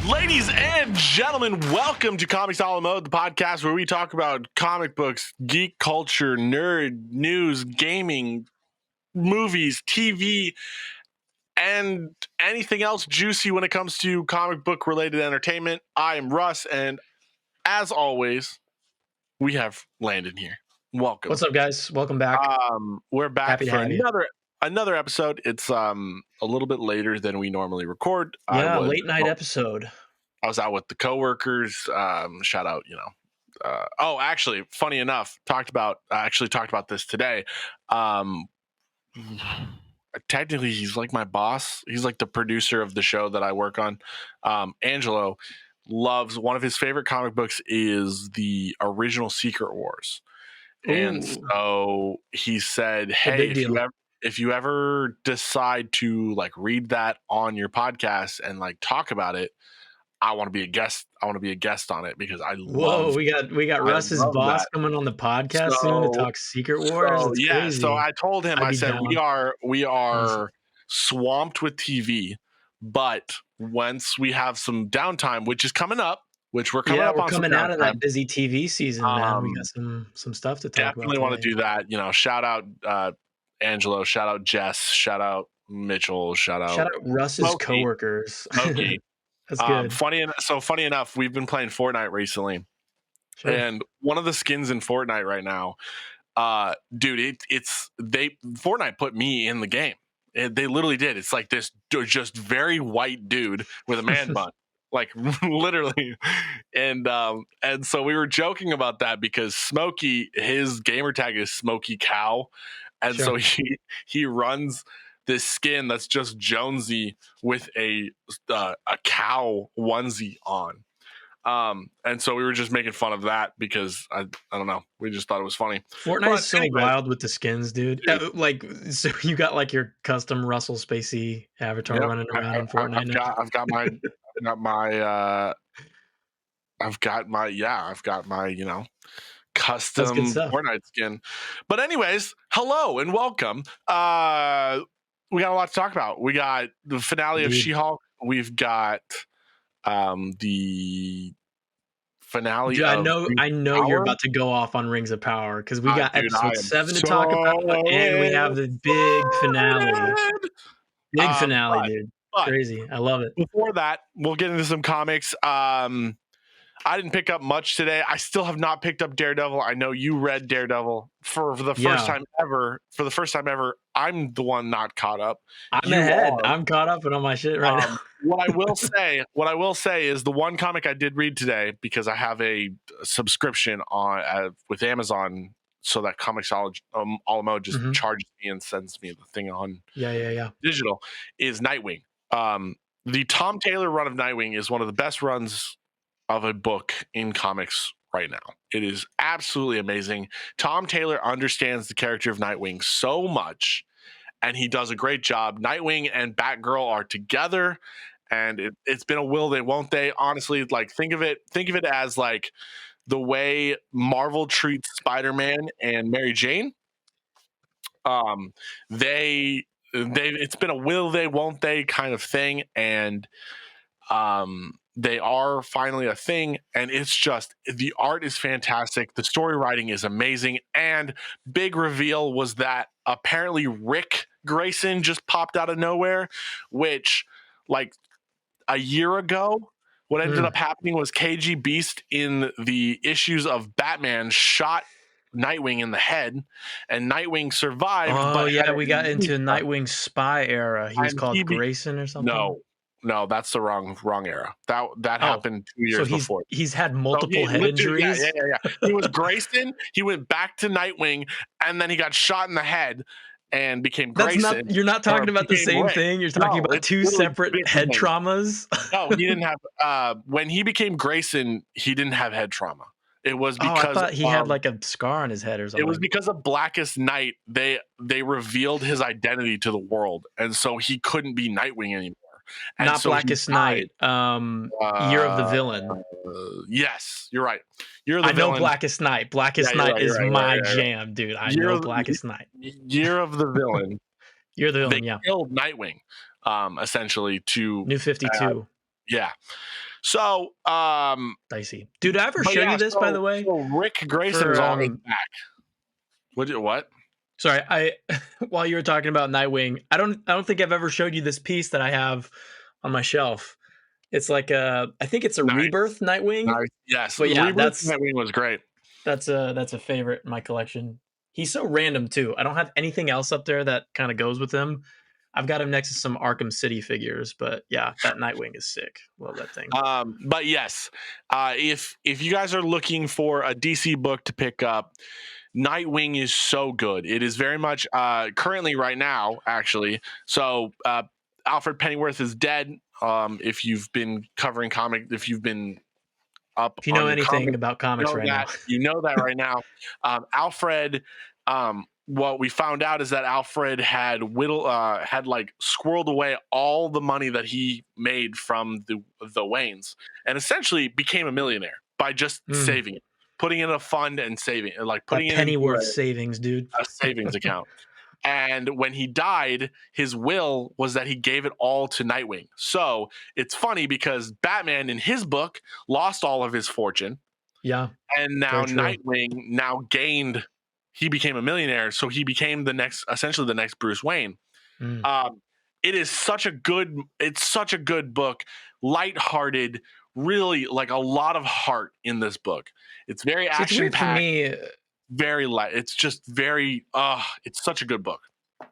Ladies and gentlemen, welcome to Comics a la Mode, the podcast where we talk about comic books, geek culture, nerd, news, gaming, movies, TV, and anything else juicy when it comes to comic book related entertainment. I am Russ, and as always, we have Landon here. Welcome. What's up, guys? Welcome back. We're back Happy to for have you. another episode. It's a little bit later than we normally record. Yeah, late night episode. I was out with the coworkers. Shout out, actually, funny enough, talked about this today. Technically, he's like my boss. He's like the producer of the show that I work on. Angelo loves, one of his favorite comic books is the original Secret Wars. Ooh. And so he said, hey, if you ever decide to like read that on your podcast and like talk about it, I want to be a guest. I want to be a guest on it because I love. Whoa, we got Russ's boss coming on the podcast soon to talk Secret Wars. That's crazy. So I told him, I said we are swamped with TV, but once we have some downtime, which is coming up, which we're coming we're coming out of that busy TV season, man. We got some stuff to talk about. Definitely want to do that. Shout out Angelo, shout out Jess, shout out Mitchell, shout out Russ's coworkers. Smokey. That's good. Funny enough, we've been playing Fortnite recently, and one of the skins in Fortnite right now, dude, Fortnite put me in the game. They literally did. It's like this just very white dude with a man bun. Like literally, and so we were joking about that because Smokey, his gamer tag is Smokey Cow, and so he runs this skin that's just Jonesy with a cow onesie on, and so we were just making fun of that because I don't know, we just thought it was funny. Fortnite's so wild with the skins, dude. Like, so you got like your custom Russell Spacey avatar running around in Fortnite. I've got my custom Fortnite skin. But anyways, hello and welcome. We got a lot to talk about. We got the finale of She-Hulk. We've got the finale. Dude, I know you're about to go off on Rings of Power because we got episode 7 to talk about, and we have the big finale. Big finale, dude. Crazy. I love it. Before that, we'll get into some comics. I didn't pick up much today. I still have not picked up Daredevil. I know you read Daredevil for the first time ever. For the first time ever, I'm the one not caught up. I'm ahead. I'm caught up and on my shit right now. What I will say is the one comic I did read today, because I have a subscription on with Amazon, so that Comics a la Mode just charges me and sends me the thing on digital, is Nightwing. The Tom Taylor run of Nightwing is one of the best runs of a book in comics right now. It is absolutely amazing. Tom Taylor understands the character of Nightwing so much, and he does a great job. Nightwing and Batgirl are together, and it's been a will they won't they. Honestly, like think of it as like the way Marvel treats Spider-Man and Mary Jane. It's been a will they won't they kind of thing, and they are finally a thing, and it's just, the art is fantastic, the story writing is amazing, and big reveal was that apparently Rick Grayson just popped out of nowhere, which like a year ago, what ended up happening was KG Beast in the issues of Batman shot Nightwing in the head, and Nightwing survived. Oh yeah, we got into Nightwing spy era. He was called Grayson or something. No, that's the wrong era. That happened 2 years before. He's had multiple head injuries. Yeah. He was Grayson. He went back to Nightwing, and then he got shot in the head and became Grayson. You're not talking about the same thing. You're talking about two separate head traumas. No, he didn't have. When he became Grayson, he didn't have head trauma. It was because I thought he had like a scar on his head or something. It was because of Blackest Night. They revealed his identity to the world, and so he couldn't be Nightwing anymore. And not so Blackest Night. Year of the Villain. Yes, you're right. Year of the Villain. I know Blackest Night. Blackest Night is my jam, dude. I know Blackest Night. Year of the Villain. Year of the Villain. They killed Nightwing, essentially to New 52. Yeah. So, dicey. Dude, I ever show yeah, you this, by the way? So Rick Grayson is already back. What? Sorry, I while you were talking about Nightwing, I don't think I've ever showed you this piece that I have on my shelf. It's like I think it's a Rebirth Nightwing. Nice. Yes, But yeah, Rebirth Nightwing was great. That's a favorite in my collection. He's so random too. I don't have anything else up there that kind of goes with him. I've got him next to some Arkham City figures, but yeah, that Nightwing is sick. Love that thing. But yes, if you guys are looking for a DC book to pick up, Nightwing is so good. It is very much currently right now, actually. So Alfred Pennyworth is dead. If you've been covering if you've been up, if you know anything about comics right now, you know that right now. Alfred. What we found out is that Alfred had like squirreled away all the money that he made from the Waynes, and essentially became a millionaire by just saving it, putting it in a fund and saving it, like putting it pennyworth savings, dude, a savings account. And when he died, his will was that he gave it all to Nightwing. So it's funny because Batman in his book lost all of his fortune. Yeah. And now Nightwing gained, he became a millionaire. So he became essentially the next Bruce Wayne. It is such a good book, lighthearted, really like a lot of heart in this book. It's very action packed. Very light. It's just very it's such a good book.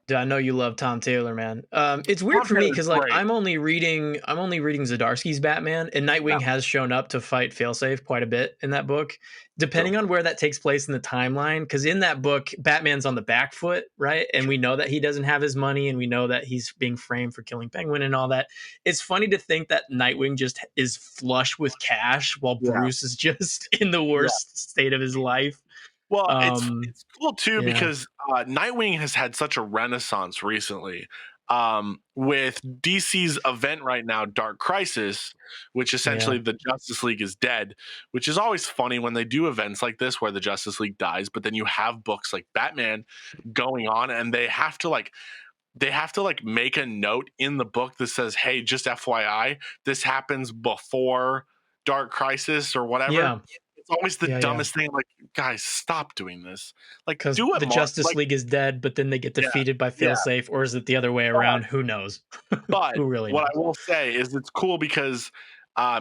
Dude, I know you love Tom Taylor, man. It's weird for me because like I'm only reading Zdarsky's Batman, and Nightwing has shown up to fight Failsafe quite a bit in that book, depending on where that takes place in the timeline. Because in that book, Batman's on the back foot, right? And we know that he doesn't have his money, and we know that he's being framed for killing Penguin and all that. It's funny to think that Nightwing just is flush with cash while Bruce is just in the worst state of his life. Well, it's cool too because Nightwing has had such a renaissance recently with DC's event right now, Dark Crisis, which essentially the Justice League is dead, which is always funny when they do events like this where the Justice League dies, but then you have books like Batman going on and they have to make a note in the book that says, hey, just FYI, this happens before Dark Crisis or whatever. Yeah. It's always the dumbest thing. Like, guys, stop doing this. Like, because the Justice League is dead, but then they get defeated by Failsafe, or is it the other way around? Who knows? But who really knows? What I will say is it's cool because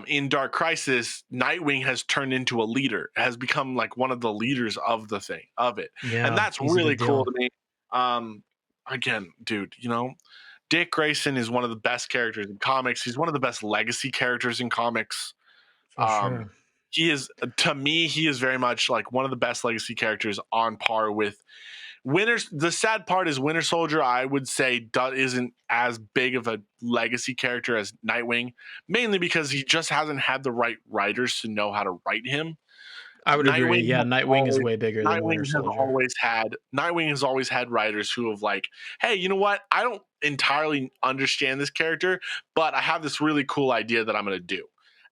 in Dark Crisis, Nightwing has turned into a leader, has become like one of the leaders of it. Yeah, and that's really cool to me. Again, dude, Dick Grayson is one of the best characters in comics. He's one of the best legacy characters in comics. For sure. He is, to me, he is very much like one of the best legacy characters on par with the sad part is Winter Soldier, I would say, isn't as big of a legacy character as Nightwing, mainly because he just hasn't had the right writers to know how to write him. I would agree. Yeah, Nightwing is way bigger than Winter Soldier. Nightwing has always had writers who have like, hey, you know what? I don't entirely understand this character, but I have this really cool idea that I'm going to do.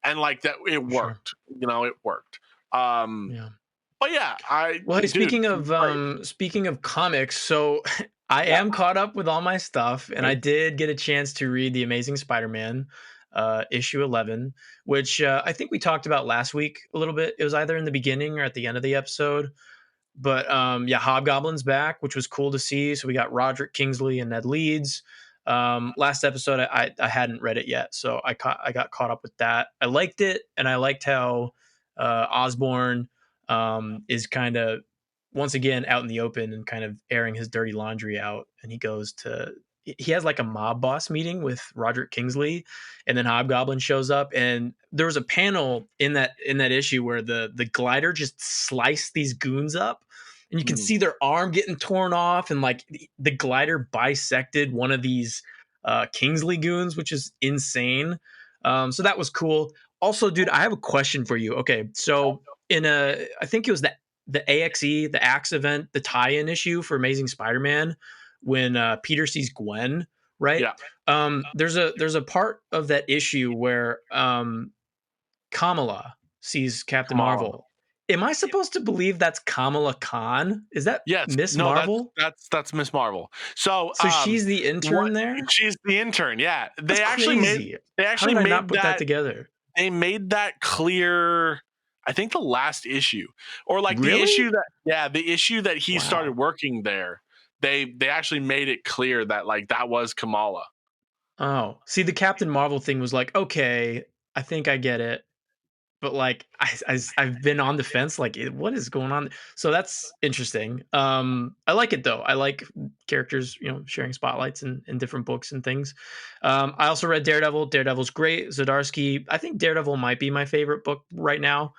And like that, it worked. Sure. It worked. But yeah, speaking of comics, so I am caught up with all my stuff, and I did get a chance to read The Amazing Spider-Man issue 11, which I think we talked about last week a little bit. It was either in the beginning or at the end of the episode. But Hobgoblin's back, which was cool to see. So we got Roderick Kingsley and Ned Leeds. Last episode I hadn't read it yet, so I got caught up with that. I liked it, and I liked how Osborn is kind of once again out in the open and kind of airing his dirty laundry out, and he has like a mob boss meeting with Roderick Kingsley, and then Hobgoblin shows up, and there was a panel in that issue where the glider just sliced these goons up. And you can see their arm getting torn off, and like the glider bisected one of these Kingsley goons, which is insane. So that was cool. Also, dude, I have a question for you. Okay, so I think it was the AXE, the Axe event, the tie-in issue for Amazing Spider-Man, when Peter sees Gwen, right? Yeah. There's a part of that issue where Kamala sees Captain Marvel. Am I supposed to believe that's Kamala Khan? Is that Miss Marvel? That's Miss Marvel. So she's the intern there? She's the intern, yeah. They actually made How did I not put that together? they made that clear. I think the last issue, or like the Really? issue that, yeah, the issue that he started Wow. working there. They actually made it clear that like that was Kamala. Oh, see, the Captain Marvel thing was like, okay, I think I get it. But like I've been on the fence like what is going on, so that's interesting. I like it though. I like characters, sharing spotlights in different books and things. I also read Daredevil's great. Zdarsky, I think Daredevil might be my favorite book right now,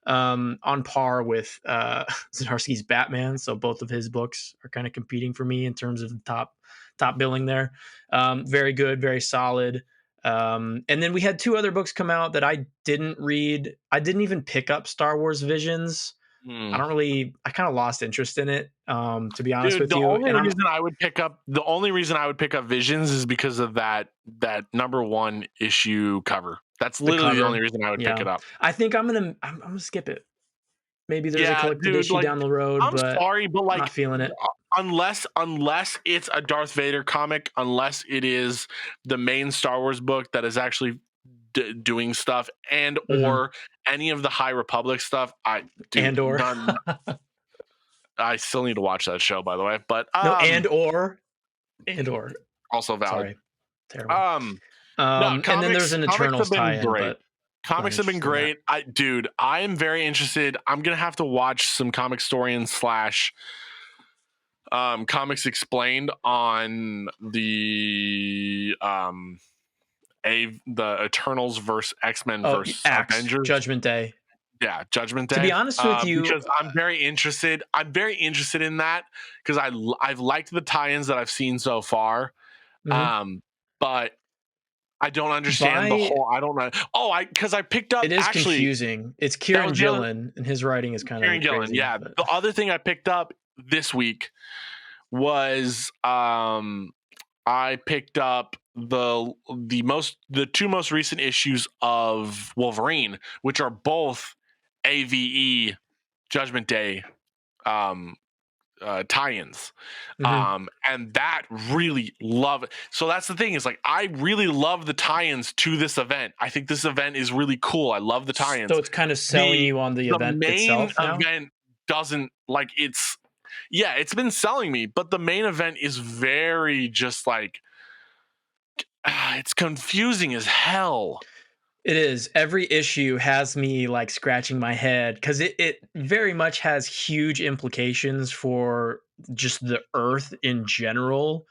on par with Zdarsky's Batman, so both of his books are kind of competing for me in terms of the top billing there. Very good, very solid. And then we had two other books come out that I didn't read. I didn't even pick up Star Wars Visions. Hmm. I kind of lost interest in it, to be honest Dude, with you. And I'm the only reason I would pick up Visions is because of that number one issue cover. That's the literally the only cover. reason I would pick Yeah. it up. I think I'm gonna skip it. Maybe there's a Yeah, collected dude, issue like down the road, I'm but sorry, but I'm not like feeling it. unless it's a Darth Vader comic, unless it is the main Star Wars book that is actually doing stuff, and Mhm. or any of the High Republic stuff, I dude, And/or. none. I still need to watch that show, by the way, but No, and/or. also valid. Sorry. Terrible. Um, no, And then there's an comics have Eternals been tie-in, great. but not Comics have been interested in that. great. I am very interested. I'm gonna have to watch some comic historian slash comics explained on the Eternals versus X-Men Oh, versus Axe, Avengers. Judgment Day. Yeah, Judgment To be Day. honest with you, Because I'm very interested. I'm very interested in that because I've liked the tie-ins that I've seen so far. mhm. Um, but I don't understand the by whole. I don't know. Oh, because I picked up It is actually. confusing. It's That Kieran was the other. Gillen, and his writing is kind Kieran of Gillen. crazy, Yeah, but the other thing I picked up this week was I picked up the two most recent issues of Wolverine, which are both AVE Judgment Day um tie-ins. mhm. And that really love it. So that's the thing, is like I really love the tie-ins to this event. I think this event is really cool. I love the So tie-ins. it's kind of selling The you on the the event main itself now? event doesn't like it's yeah, it's been selling me, but the main event is very just like it's confusing as hell. It is. Every issue has me like scratching my head because it very much has huge implications for just the Earth in general.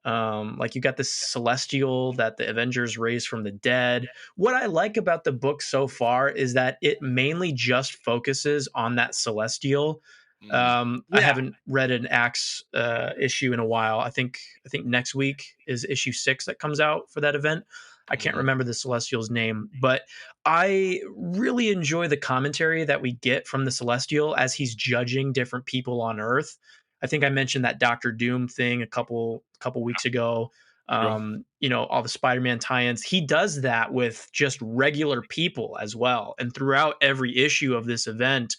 Like you got this celestial that the Avengers raised from the dead. What I like about the book so far is that it mainly just focuses on that celestial. Mm. I Yeah. haven't read an Axe issue in a while. I think next week is issue 6 that comes out for that event. I can't Mhm. remember the Celestial's name, but I really enjoy the commentary that we get from the Celestial as he's judging different people on Earth. I think I mentioned that Doctor Doom thing a couple weeks ago. True. All the Spider-Man tie-ins. He does that with just regular people as well. And throughout every issue of this event,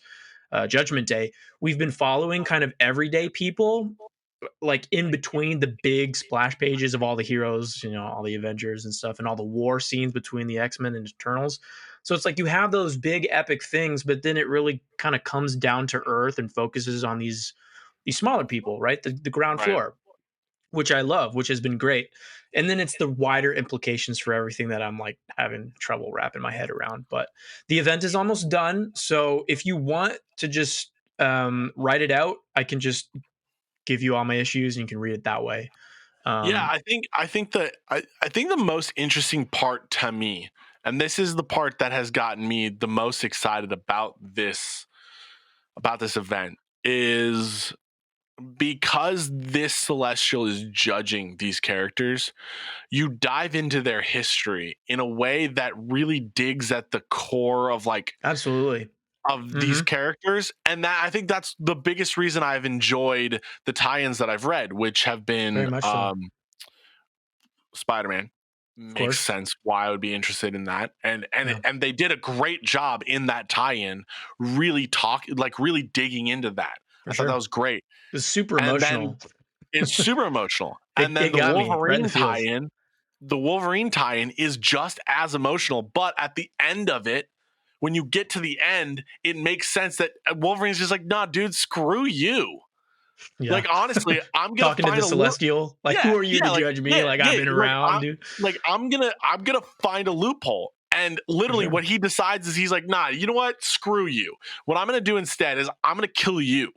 Judgment Day, we've been following kind of everyday people, like in between the big splash pages of all the heroes, all the Avengers and stuff, and all the war scenes between the X-Men and Eternals. So it's like you have those big epic things, but then it really kind of comes down to earth and focuses on these smaller people, right? The ground Right. floor, which I love, which has been great. And then it's the wider implications for everything that I'm like having trouble wrapping my head around. But the event is almost done. So if you want to just write it out, I can just give you all my issues and you can read it that way. Yeah, Um, I think the most interesting part to me, and this is the part that has gotten me the most excited about this event, is because this celestial is judging these characters, you dive into their history in a way that really digs at the core of like Absolutely. of these Hmm. characters, and that I think that's the biggest reason I've enjoyed the tie-ins that I've read, which have Very been much so. Spider-Man. Of Makes course. sense why I would be interested in that. Yeah, And they did a great job in that tie-in, really digging into that. for I thought that sure. was great. It was super And then emotional. it's super emotional. And It then the got me right in the Wolverine feels. tie-in, the Wolverine tie-in is just as emotional, but at the end of it, when you get to the end, it makes sense that Wolverine's just like, nah, dude, screw you. Yeah. Like, honestly, I'm gonna Talking to the find a celestial. Like, yeah, who are you to yeah, like, judge me? Like, I've been around, dude. I'm gonna find a loophole. And For literally, sure. what he decides is he's like, nah, you know what? Screw you. What I'm gonna do instead is I'm gonna kill you.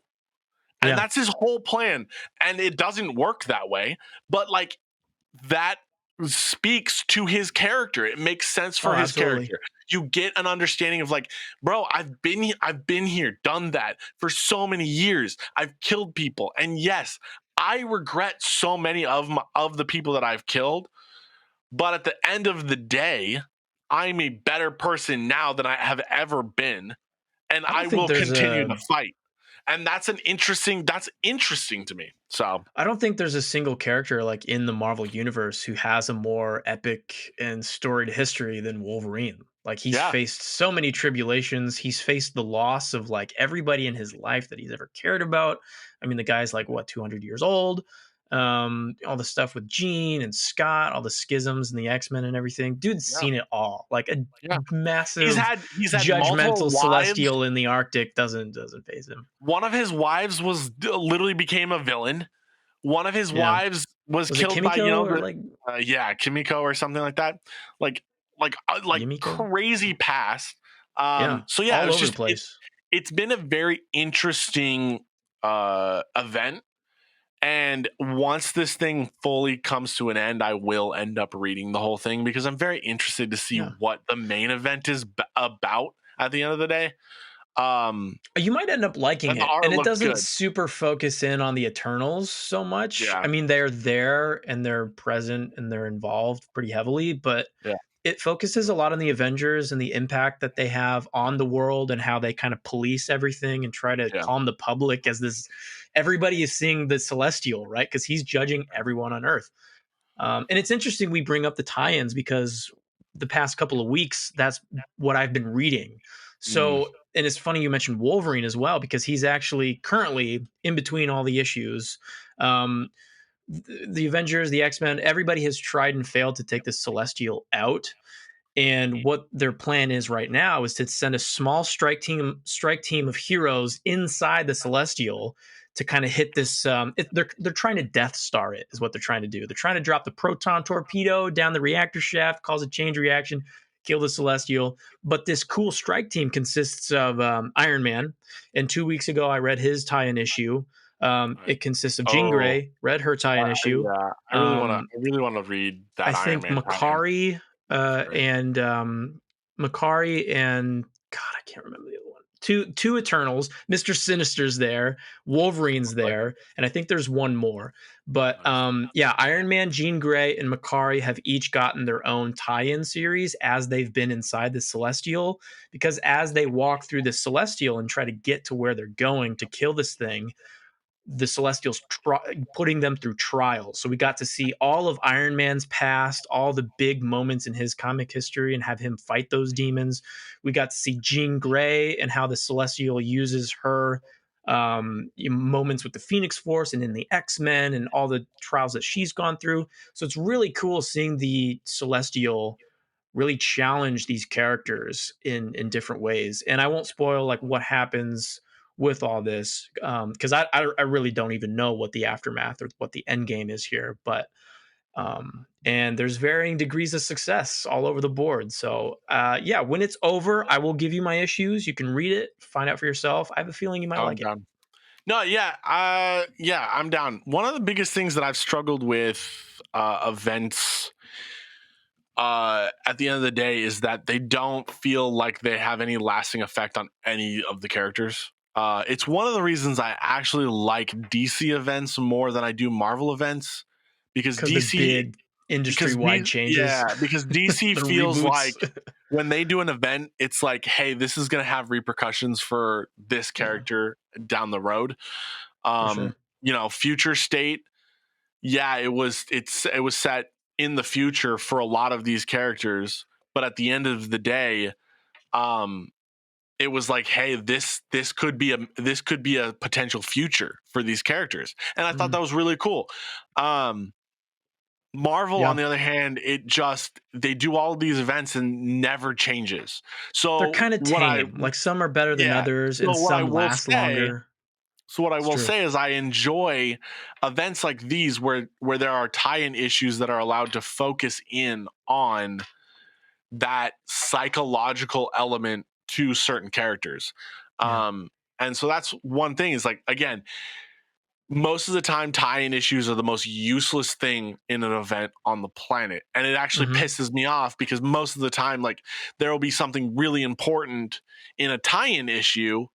And Yeah. that's his whole plan. And it doesn't work that way, but like that speaks to his character. It makes sense Oh, for his absolutely. character. You get an understanding of like, bro, I've been here, done that for so many years. I've killed people, and yes, I regret so many of the people that I've killed. But at the end of the day, I'm a better person now than I have ever been, and I I don't think will there's continue a to fight. And that's interesting to me. So I don't think there's a single character like in the Marvel universe who has a more epic and storied history than Wolverine. Like he's yeah, faced so many tribulations. He's faced the loss of like everybody in his life that he's ever cared about. I mean, the guy's like what 200 years old. All the stuff with Jean and Scott, all the schisms and the X-Men and everything. Dude's yeah, seen it all. Like a yeah. massive He's had multiple judgmental wives. celestial in the Arctic doesn't phase him. One of his wives literally became a villain. One of his Yeah. wives was Was it killed by Kimiko or the like yeah, Kimiko or something like that. Like like Yumiko? crazy past. Yeah, So yeah, all over the place. it's been a very interesting event. And once this thing fully comes to an end, I will end up reading the whole thing because I'm very interested to see Yeah. what the main event is about at the end of the day. You might end up liking And the it, art and it looked doesn't good. super focus in on the Eternals so much. Yeah, I mean, they're there and they're present and they're involved pretty heavily, but yeah, it focuses a lot on the Avengers and the impact that they have on the world and how they kind of police everything and try to yeah, calm the public as this everybody is seeing the celestial, right? Because he's judging everyone on Earth. And it's interesting we bring up the tie-ins because the past couple of weeks, that's what I've been reading. mm, So, and it's funny you mentioned Wolverine as well because he's actually currently in between all the issues. Um, the Avengers, the X-Men, everybody has tried and failed to take the Celestial out. And what their plan is right now is to send a small strike team of heroes inside the Celestial to kind of hit this. They're trying to Death Star it is what they're trying to do. They're trying to drop the proton torpedo down the reactor shaft, cause a chain reaction, kill the Celestial. But this cool strike team consists of Iron Man. And 2 weeks ago, I read his tie-in issue. right. It consists of Jean Oh, Grey, read her tie-in issue. yeah. Um, I really want to read I that Iron think Man tie-in. Makari That's great. and Makari and God, I can't remember the other one. Two Eternals. Mister Sinister's there. Wolverine's Like, there, and I think there's one more. But nice. yeah, Iron Man, Jean Grey, and Makari have each gotten their own tie-in series as they've been inside the Celestial. Because as they walk through the Celestial and try to get to where they're going to kill this thing, the Celestials putting them through trials. So we got to see all of Iron Man's past, all the big moments in his comic history, and have him fight those demons. We got to see Jean Grey and how the Celestial uses her moments with the Phoenix Force and in the X-Men and all the trials that she's gone through. So it's really cool seeing the Celestial really challenge these characters in different ways. And I won't spoil like what happens with all this because I really don't even know what the aftermath or what the end game is here. But and there's varying degrees of success all over the board. So yeah, when it's over, I will give you my issues. You can read it, find out for yourself. I have a feeling you might I'm like it. down. No, yeah, yeah, I'm down. One of the biggest things that I've struggled with events at the end of the day is that they don't feel like they have any lasting effect on any of the characters. It's one of the reasons I actually like DC events more than I do Marvel events because Because they're DC big industry wide changes, yeah, because DC the feels reboots. like when they do an event, it's like, hey, this is gonna have repercussions for this Yeah, character down the road. for sure. Future state, yeah, it was set in the future for a lot of these characters, but at the end of the day, um, it was like, hey, this could be a potential future for these characters, and I thought Mhm. that was really cool. Um, Marvel, on Yeah. the other hand, they do all of these events and never changes. They're So kinda what I tame. Like, some are better than yeah. others, and So what I some will last say longer. so what I It's will true. say is I enjoy events like these where there are tie-in issues that are allowed to focus in on that psychological element to certain characters. Yeah. And so that's one thing is like again, most of the time tie-in issues are the most useless thing in an event on the planet. And it actually Mhm. pisses me off because most of the time like there will be something really important in a tie-in issue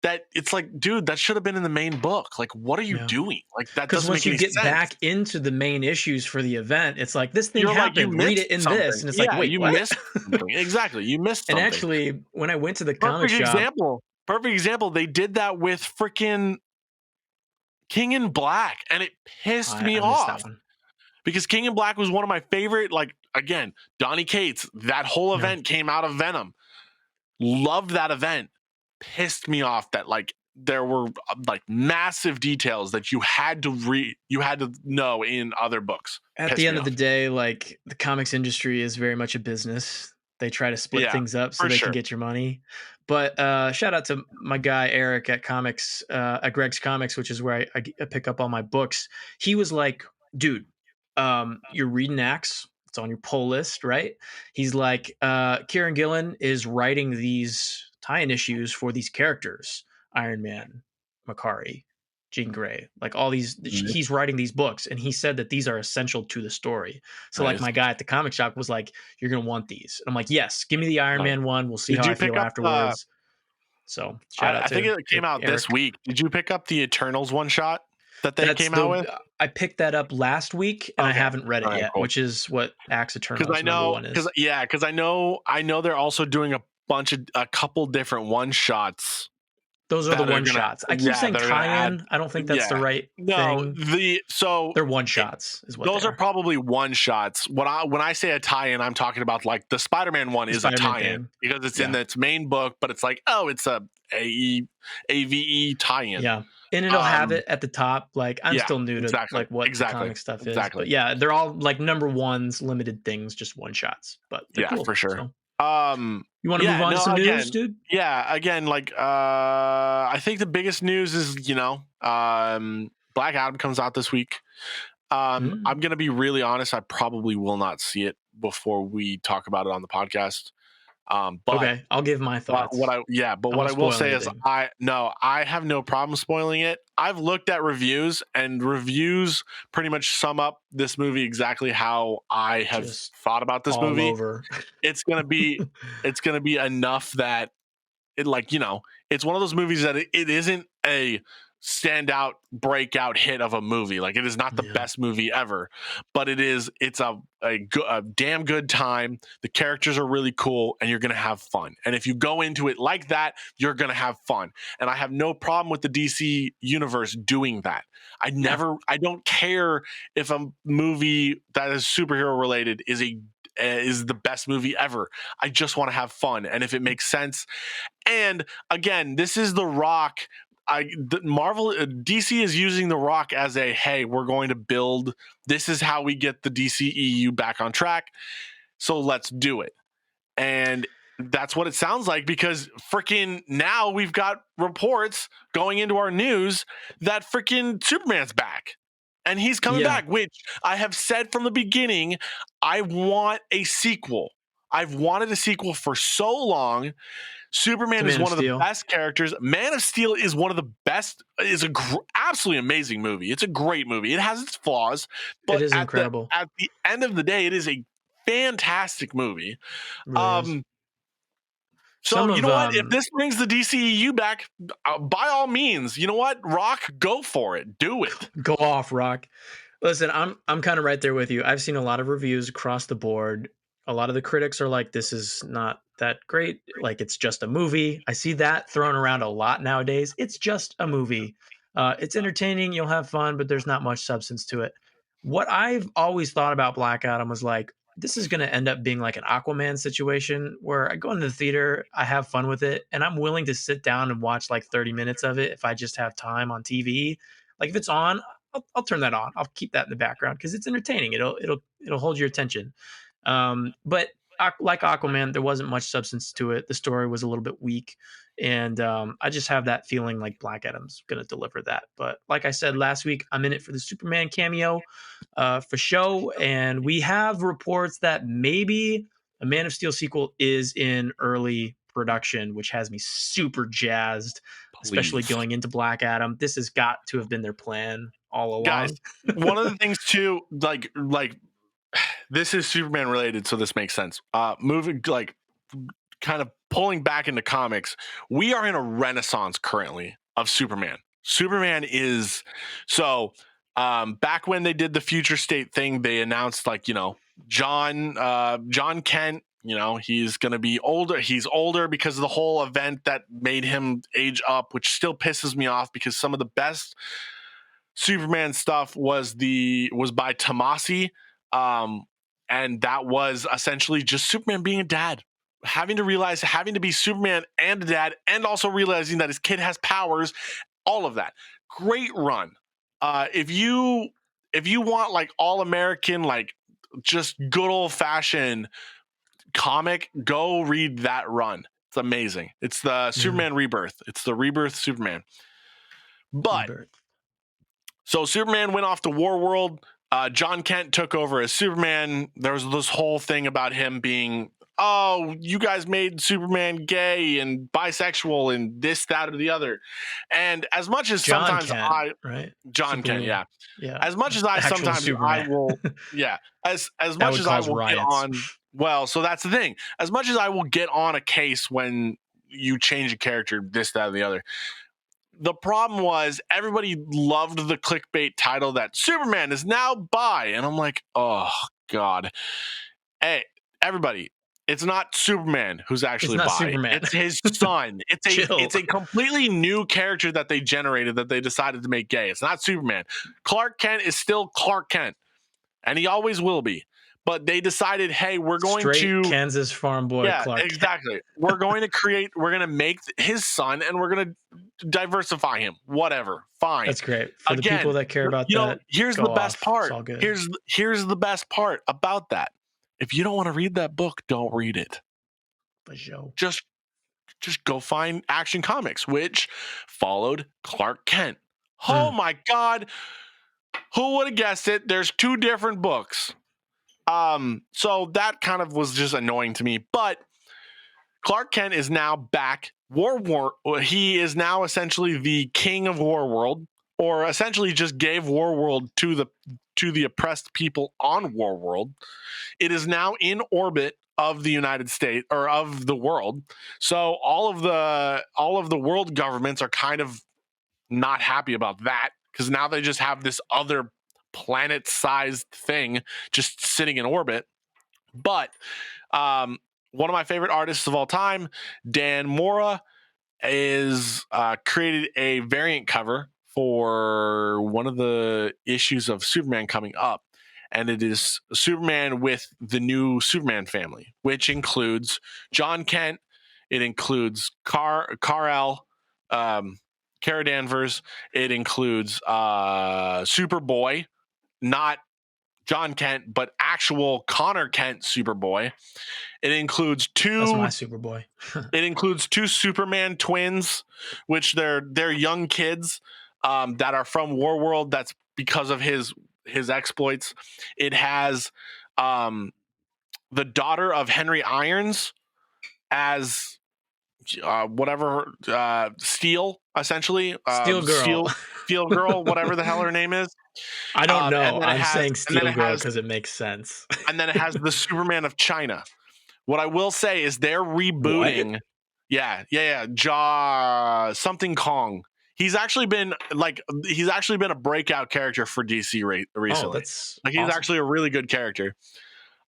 that it's like, dude, that should have been in the main book. Like, what are you Yeah. doing? Like, that 'Cause doesn't once make you any get sense. back into the main issues for the event, it's like, "This thing You're like, you happened, read missed it in this," something. and it's like, Yeah, "Wait, you what?" missed something. Exactly. You missed And something. actually, when I went to the comic Perfect shop. example. Perfect example. They did that with freaking King in Black, and it pissed me I missed that off one. because King in Black was one of my favorite. Like, again, Donny Cates, that whole Yeah. event came out of Venom. Loved that event. Pissed me off that like there were like massive details that you had to know in other books. At the Pissed me end of the off. day, like, the comics industry is very much a business. They try to split Yeah, things up so for they can sure. get your money. But, shout out to my guy Eric at Comics, at Greg's Comics, which is where I pick up all my books. He was like, "Dude, you're reading Axe. It's on your pull list, right?" He's like, "Kieran Gillen is writing these tie-in issues for these characters, Iron Man, Makari, Jean Grey, like all these. Nice. He's writing these books, and he said that these are essential to the story." So, like, Nice. my guy at the comic shop was like, "You're gonna want these." And I'm like, "Yes, give me the Iron Nice. Man one. We'll see Did how I you pick feel up the afterwards." So, shout out I think it to came out this Eric. week. Did you pick up the Eternals one shot that they That's came out the with? I picked that up last week, and I Okay. haven't read All it right, yet, cool. which is what Axe Because I Eternals number know, one is. because I know they're also doing a couple different one shots Those are the that are one gonna, shots. I keep saying they're gonna add, tie-in. I don't think that's the yeah, right no, thing. They're one it, shots is what they those are are. probably one shots. When I say a tie-in, I'm talking about like the Spider-Man one The is a Spider-Man tie-in thing. because it's in Yeah. its main book, but it's like, oh, it's a AVE tie-in. Yeah. And it'll have Um, it at the top. Like, I'm yeah, still new to exactly, like what the exactly, comic stuff is. exactly. But yeah, they're all like number ones, limited things, just one shots. But they're Yeah, cool. for sure. So Um, you want to move yeah, on to no, some news, again, dude? yeah, again, like I think the biggest news is, Black Adam comes out this week. Mm. I'm gonna be really honest, I probably will not see it before we talk about it on the podcast. But Okay. I'll give my thoughts. I what won't I will spoil say is anything. I have no problem spoiling it. I've looked at reviews and reviews pretty much sum up this movie exactly how I have Just thought about this all movie. over. It's gonna be it's gonna be enough that it like it's one of those movies that it isn't a standout breakout hit of a movie. Like it is not the Yeah. best movie ever, but it's a damn good time. The characters are really cool and you're going to have fun, and if you go into it like that, you're going to have fun. And I have no problem with the DC universe doing that. Yeah. I don't care if a movie that is superhero related is the best movie ever. I just want to have fun, and if it makes sense. And again, this is The Rock. DC is using The Rock as a, hey, we're going to build. This is how we get the DCEU back on track. So let's do it. And that's what it sounds like, because freaking now we've got reports going into our news that freaking Superman's back. And he's coming Yeah. back, which I have said from the beginning, I want a sequel. I've wanted a sequel for so long. To Superman is Man of one of the Steel. best characters. Man of Steel is one of the best. Is a absolutely amazing movie. It's a great movie. It has its flaws, It but is incredible. at the end of the day, it is a fantastic movie. It really is. Um, so Some you of know what? If this brings the DCEU back, by all means, you know what? Rock, go for it. Do it. Go off, Rock. Listen, I'm kind of right there with you. I've seen a lot of reviews across the board. A lot of the critics are like, this is not that great. Like, it's just a movie. I see that thrown around a lot nowadays. It's just a movie. It's entertaining. You'll have fun, but there's not much substance to it. What I've always thought about Black Adam was like, this is going to end up being like an Aquaman situation where I go into the theater, I have fun with it, and I'm willing to sit down and watch like 30 minutes of it if I just have time on TV. Like, if it's on, I'll turn that on. I'll keep that in the background because it's entertaining. It'll hold your attention. But like Aquaman, there wasn't much substance to it. The story was a little bit weak, and I just have that feeling like Black Adam's going to deliver that. But like I said last week, I'm in it for the Superman cameo, for show, and we have reports that maybe a Man of Steel sequel is in early production, which has me super jazzed, especially Please. going into Black Adam. This has got to have been their plan all Guys, along. one of the things too, like this is Superman related, so this makes sense. Moving like kind of pulling back into comics, we are in a renaissance currently of Superman. Superman is so back when they did the future state thing, they announced like, John Kent, he's going to be older. He's older because of the whole event that made him age up, which still pisses me off because some of the best Superman stuff was by Tomasi, and that was essentially just Superman being a dad, having to be Superman and a dad, and also realizing that his kid has powers. All of that, great run. If you want like all American, like just good old fashioned comic, go read that run. It's amazing. It's the Superman Rebirth. It's the Rebirth Superman. But Rebirth. so Superman went off to Warworld. John Kent took over as Superman. There was this whole thing about him being, oh, you guys made Superman gay and bisexual and this, that, or the other. And as much as John sometimes Kent, right? John Kent, yeah. Yeah. As much as I Actual sometimes Superman. I will, yeah. As That much would as I cause will get riots. on, well, so that's the thing. As much as I will get on a case when you change a character, this, that, or the other. The problem was everybody loved the clickbait title that Superman is now bi. And I'm like, oh, God. Hey, everybody, it's not Superman who's It's actually not bi. Superman. It's his son. Chill. It's a completely new character that they generated that they decided to make gay. It's not Superman. Clark Kent is still Clark Kent, and he always will be. But they decided, hey, we're going Straight to Kansas farm boy yeah, Clark Kent. exactly. We're going to make his son, and we're going to diversify him. Whatever. Fine. That's great. For the Again, people that care about that, here's go the best off. It's part. all good. Here's the best part about that. If you don't want to read that book, don't read it. For sure. Just go find Action Comics, which followed Clark Kent. Oh my God. Who would have guessed it? There's 2 different books. So that kind of was just annoying to me, but Clark Kent is now back. He is now essentially the king of Warworld, or essentially just gave Warworld to the oppressed people on Warworld. It is now in orbit of the United States, or of the world. So all of the world governments are kind of not happy about that, because now they just have this other planet-sized thing just sitting in orbit. But one of my favorite artists of all time, Dan Mora, is created a variant cover for one of the issues of Superman coming up. And it is Superman with the new Superman family, which includes John Kent. It includes Kar-El, Kara Danvers. It includes Superboy, not John Kent, but actual Connor Kent Superboy. It includes That's my Superboy. It includes 2 Superman twins, which they're young kids that are from Warworld. That's because of his exploits. It has the daughter of Henry Irons as whatever Steel, essentially Steel Girl. Steel Girl, whatever the hell her name is. I don't know. And then I'm saying Steel Girl because it makes sense. And then it has the Superman of China. What I will say is they're rebooting. What? Yeah. Something Kong. He's actually been a breakout character for DC recently. Oh, that's like he's awesome. actually a really good character.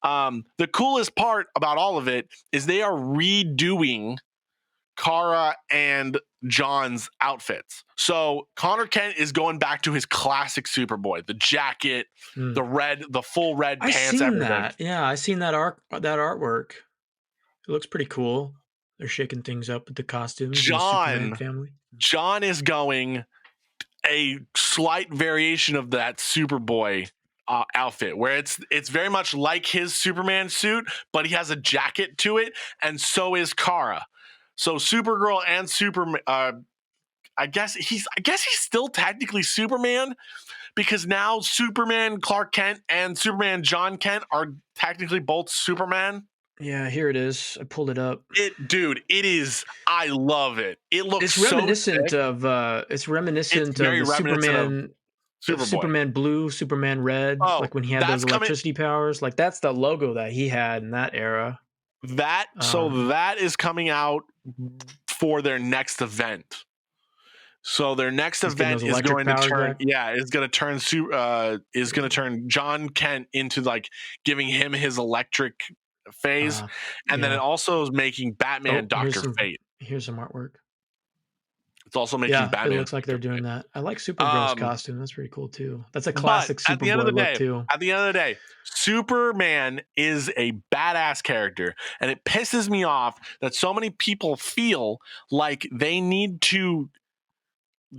The coolest part about all of it is they are redoing Kara and John's outfits. So Connor Kent is going back to his classic Superboy, the jacket, the full red pants. I've seen everything. that. Yeah, I've seen that artwork. It looks pretty cool. They're shaking things up with the costumes. The Superman family. John is going a slight variation of that Superboy outfit, where it's very much like his Superman suit, but he has a jacket to it, and so is Kara. So Supergirl and Superman. I guess he's still technically Superman, because now Superman Clark Kent and Superman John Kent are technically both Superman. Yeah, here it is. I pulled it up. Dude, it is. I love it. It looks It's so reminiscent sick. of It's the very reminiscent of Superboy. Superman Blue, Superman Red, Oh, like when he had those that's coming. electricity powers. Like that's the logo that he had in that era. That is coming out for their next event. So their next event is going to turn, is going to turn John Kent into like giving him his electric phase, and then it also is making Batman Dr. Fate. Here's some artwork. It's also making Batman. It looks like they're doing that. I like Supergirl's costume. That's pretty cool too. That's a classic Superboy look too. At the end of the day, Superman is a badass character, and it pisses me off that so many people feel like they need to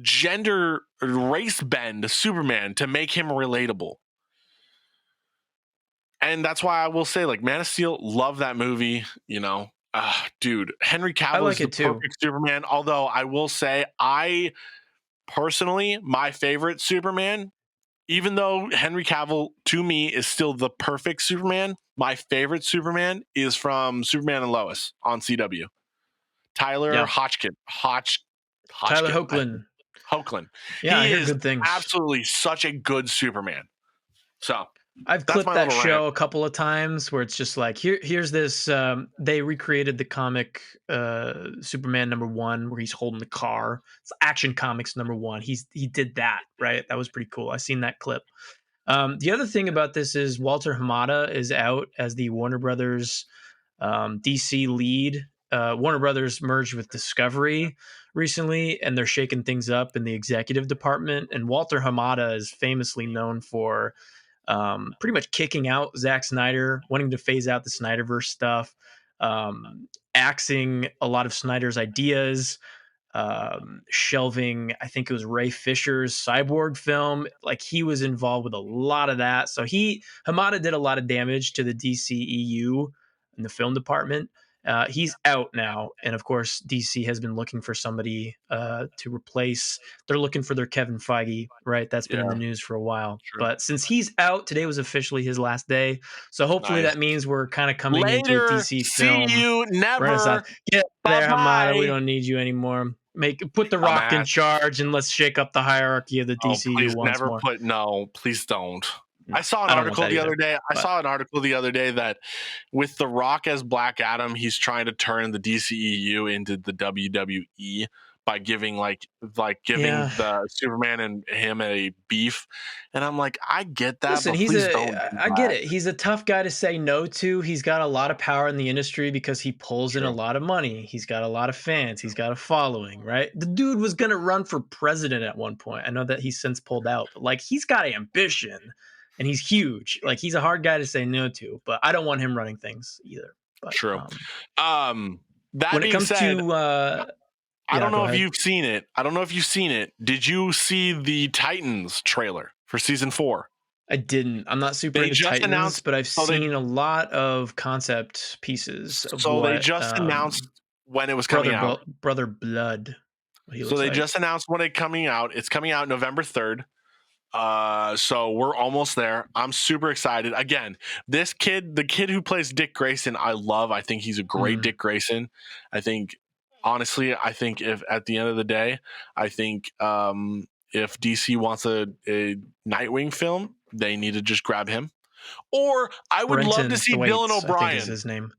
gender race bend Superman to make him relatable. And that's why I will say, like, Man of Steel, love that movie, you know. Dude, Henry Cavill is the perfect Superman. Although I will say, I personally, my favorite Superman, even though Henry Cavill to me is still the perfect Superman, my favorite Superman is from Superman and Lois on CW. Tyler Hoechlin. Tyler Hoechlin. Yeah, he is good things. Absolutely such a good Superman. So I've clipped that show a couple of times where it's just like, here's this. They recreated the comic Superman #1 where he's holding the car. It's Action Comics #1. He did that, right? That was pretty cool. I seen that clip. The other thing about this is Walter Hamada is out as the Warner Brothers DC lead. Warner Brothers merged with Discovery recently, and they're shaking things up in the executive department. And Walter Hamada is famously known for pretty much kicking out Zack Snyder, wanting to phase out the Snyderverse stuff, axing a lot of Snyder's ideas, shelving, I think it was Ray Fisher's Cyborg film. Like he was involved with a lot of that. So Hamada did a lot of damage to the DCEU in the film department. He's out now, and of course, DC has been looking for somebody to replace. They're looking for their Kevin Feige, right? That's been in the news for a while. True. But since he's out, today was officially his last day. So hopefully that means we're kind of coming into a DC film. See you never. Get there, Hamada. We don't need you anymore. Put the Rock in charge, and let's shake up the hierarchy of the DCU once more. No, please don't. I saw an article the other day. I saw an article the other day that with The Rock as Black Adam, he's trying to turn the DCEU into the WWE by giving the Superman and him a beef. And I'm like, I get that. Listen, I get it. He's a tough guy to say no to. He's got a lot of power in the industry because he pulls in a lot of money. He's got a lot of fans. He's got a following, right? The dude was going to run for president at one point. I know that he's since pulled out, but like he's got ambition. And he's huge. Like he's a hard guy to say no to, but I don't want him running things either. But, true. That when it comes said, to, I don't know if you've seen it. Did you see the Titans trailer for season 4? I didn't. I'm not super into Titans, but I've seen a lot of concept pieces. They just announced when it was coming out. Brother Blood. So they just announced when it's coming out. It's coming out November 3rd. So we're almost there. I'm super excited. Again, the kid who plays Dick Grayson, I love. I think he's a great Dick Grayson. I think, honestly, if at the end of the day, I think if DC wants a Nightwing film, they need to just grab him. Or I would love to see Dylan O'Brien. I think is his name.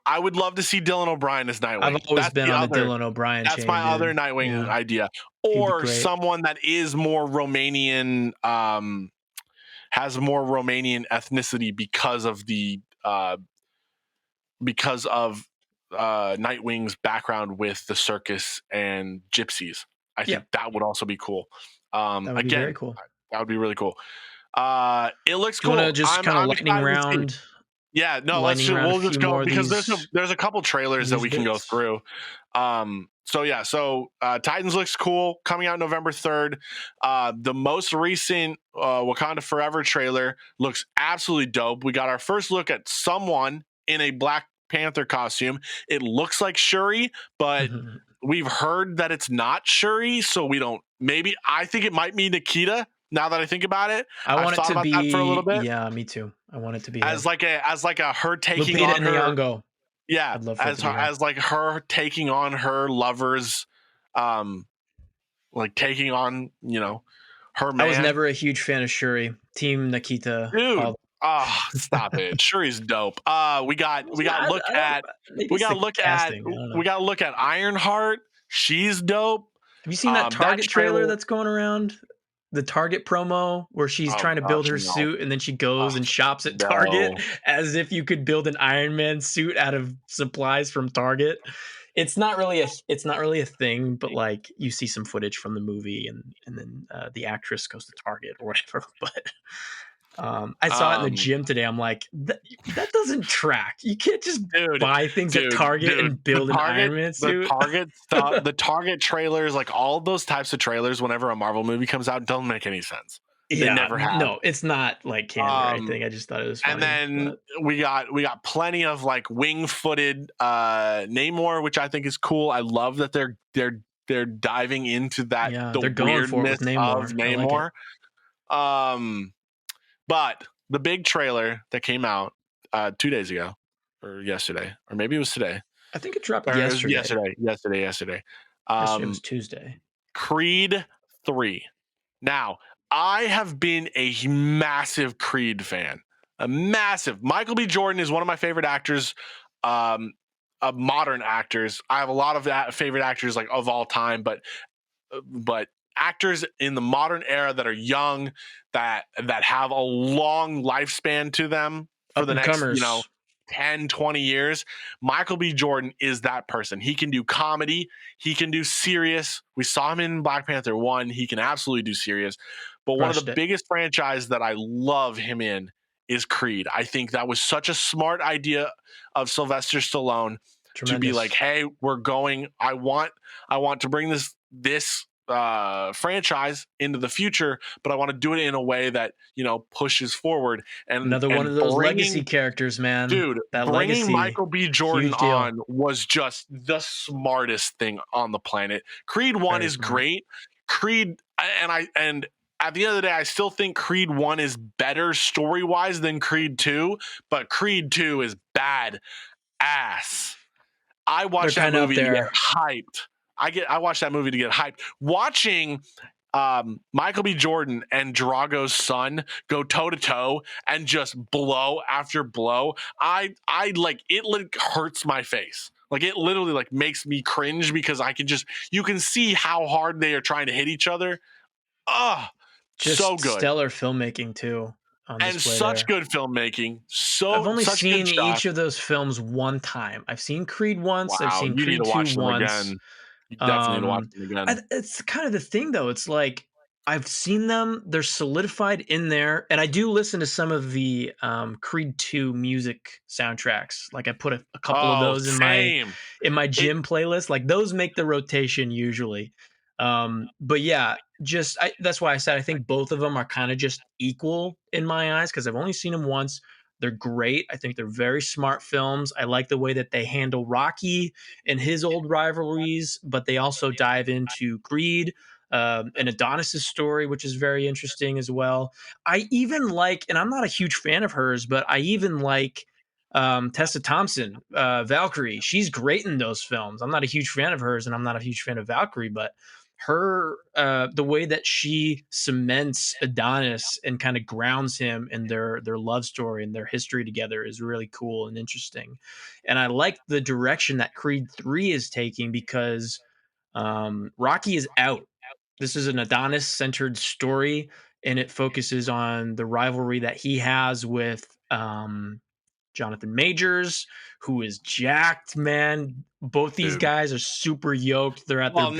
I would love to see Dylan O'Brien as Nightwing. I've always been on the Dylan O'Brien chain. That's my other Nightwing idea. Or someone that is more Romanian, has more Romanian ethnicity because of Nightwing's background with the circus and gypsies. I think that would also be cool. That would be very cool. That would be really cool. It looks cool. You want to just kind of lightning round? Yeah, no, we'll just go because there's a couple trailers that we can go through. Titans looks cool, coming out November 3rd. The most recent Wakanda Forever trailer looks absolutely dope. We got our first look at someone in a Black Panther costume. It looks like Shuri, but we've heard that it's not Shuri, so we don't. Maybe I think it might be Nikita. Now that I think about it, I I've want it thought to about that for a little be. bit. Yeah, me too. I want it to be her. As like a her taking Lupita on her. Nyong'o. Yeah, I'd love for it to be her. as like her taking on her lover's, like taking on her man. I was never a huge fan of Shuri. Team Nikita. Dude. Stop it. Shuri's dope. We got to look at Ironheart. She's dope. Have you seen that Target trailer that's going around? The Target promo where she's trying to build her suit and then she goes and shops at Target as if you could build an Iron Man suit out of supplies from Target. It's not really a thing, but like you see some footage from the movie and then the actress goes to Target or whatever. But I saw it in the gym today. I'm like, that doesn't track. You can't just buy things at Target and build an Iron Man suit. The Target trailers, like all of those types of trailers, whenever a Marvel movie comes out, don't make any sense. Yeah, they never have. No, it's not like canon or anything. I just thought it was funny. And then we got plenty of like wing-footed Namor, which I think is cool. I love that they're diving into that. Yeah, they're going for it with Namor. Of Namor. But the big trailer that came out 2 days ago, or yesterday, or maybe it was today. I think it dropped yesterday. Yesterday. Yesterday was Tuesday. Creed 3. Now, I have been a massive Creed fan. A massive. Michael B. Jordan is one of my favorite actors, of modern actors. I have a lot of favorite actors like of all time, but actors in the modern era that are young, that have a long lifespan to them for the next 10 20 years. Michael B. Jordan is that person. He can do comedy, he can do serious. We saw him in Black Panther 1. He can absolutely do serious. But one of the biggest franchise that I love him in is Creed. I think that was such a smart idea of Sylvester Stallone to be like, hey, we're going, I want to bring this franchise into the future, but I want to do it in a way that pushes forward. And another one of those legacy characters, man. Dude, that bringing legacy, Michael B. Jordan on was just the smartest thing on the planet. Creed 1 is great. Creed, and at the end of the day, I still think Creed 1 is better story-wise than Creed 2, but Creed 2 is bad ass. I watched that movie to get hyped. I watched that movie to get hyped. Watching Michael B. Jordan and Drago's son go toe to toe and just blow after blow, I like it. Like hurts my face. Like it literally like makes me cringe because you can see how hard they are trying to hit each other. Just so good, stellar filmmaking too. And such good filmmaking. I've only seen each of those films one time. I've seen Creed once. Wow, I've seen Creed 2 once. Again. You definitely need to watch them again. It's kind of the thing, though. It's like I've seen them; they're solidified in there, and I do listen to some of the Creed 2 music soundtracks. Like I put a couple of those in my gym playlist. Like those make the rotation usually. But yeah, that's why I said I think both of them are kind of just equal in my eyes because I've only seen them once. They're great. I think they're very smart films. I like the way that they handle Rocky and his old rivalries, but they also dive into Creed and Adonis's story, which is very interesting as well. I even like, and I'm not a huge fan of hers, but I even like Tessa Thompson, Valkyrie. She's great in those films. I'm not a huge fan of hers, and I'm not a huge fan of Valkyrie, but her the way that she cements Adonis and kind of grounds him in their love story and their history together is really cool and interesting. And I like the direction that Creed 3 is taking because Rocky is out. This is an Adonis centered story, and it focuses on the rivalry that he has with Jonathan Majors, who is jacked, man. Both these guys are super yoked. They're at their best.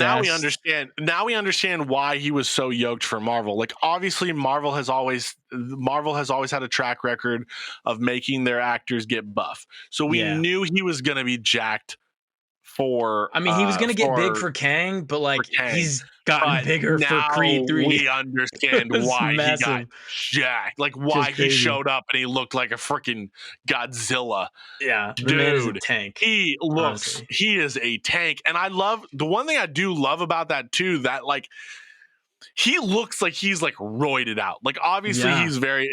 Now we understand why he was so yoked for Marvel. Like obviously Marvel has always had a track record of making their actors get buff. So we knew he was going to be jacked for I mean, he was gonna get big for Kang, but like Kang. he's gotten But bigger for now Creed 3. we understand It was why he got massive. jacked, like why Just he crazy. showed up and he looked like a freaking Godzilla. Yeah, the man is a Dude, tank, he honestly. is a tank. And I love the one thing I do love about that too, that like he looks like he's like roided out. Like obviously Yeah.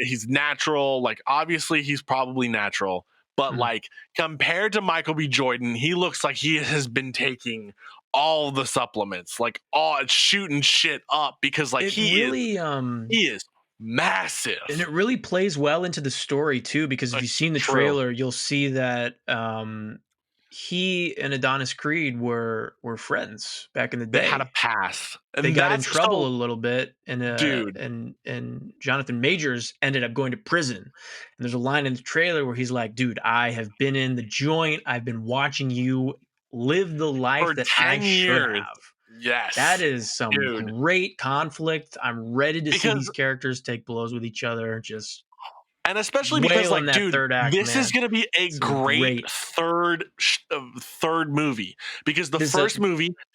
he's natural. Like obviously he's probably natural, but Mhm. like compared to Michael B. Jordan, he looks like he has been taking all the supplements, like all shooting shit up because like It really, he is and it massive. really plays well into the story too, because if you've It's seen the true. trailer, you'll see that he and Adonis Creed were friends back in the They had a day. pass. They And got in that's trouble a so little bit, and dude, Jonathan Majors ended up going to prison. And there's a line in the trailer where he's like, "Dude, I have been in the joint. I've been watching you live the life for that I 10 should years. have." That Yes. is some Dude, great conflict. I'm ready to see because these characters take blows with each other. Just and especially because wail in like that dude, third act, this is man. going to be a It's gonna be great great. third movie because This it's a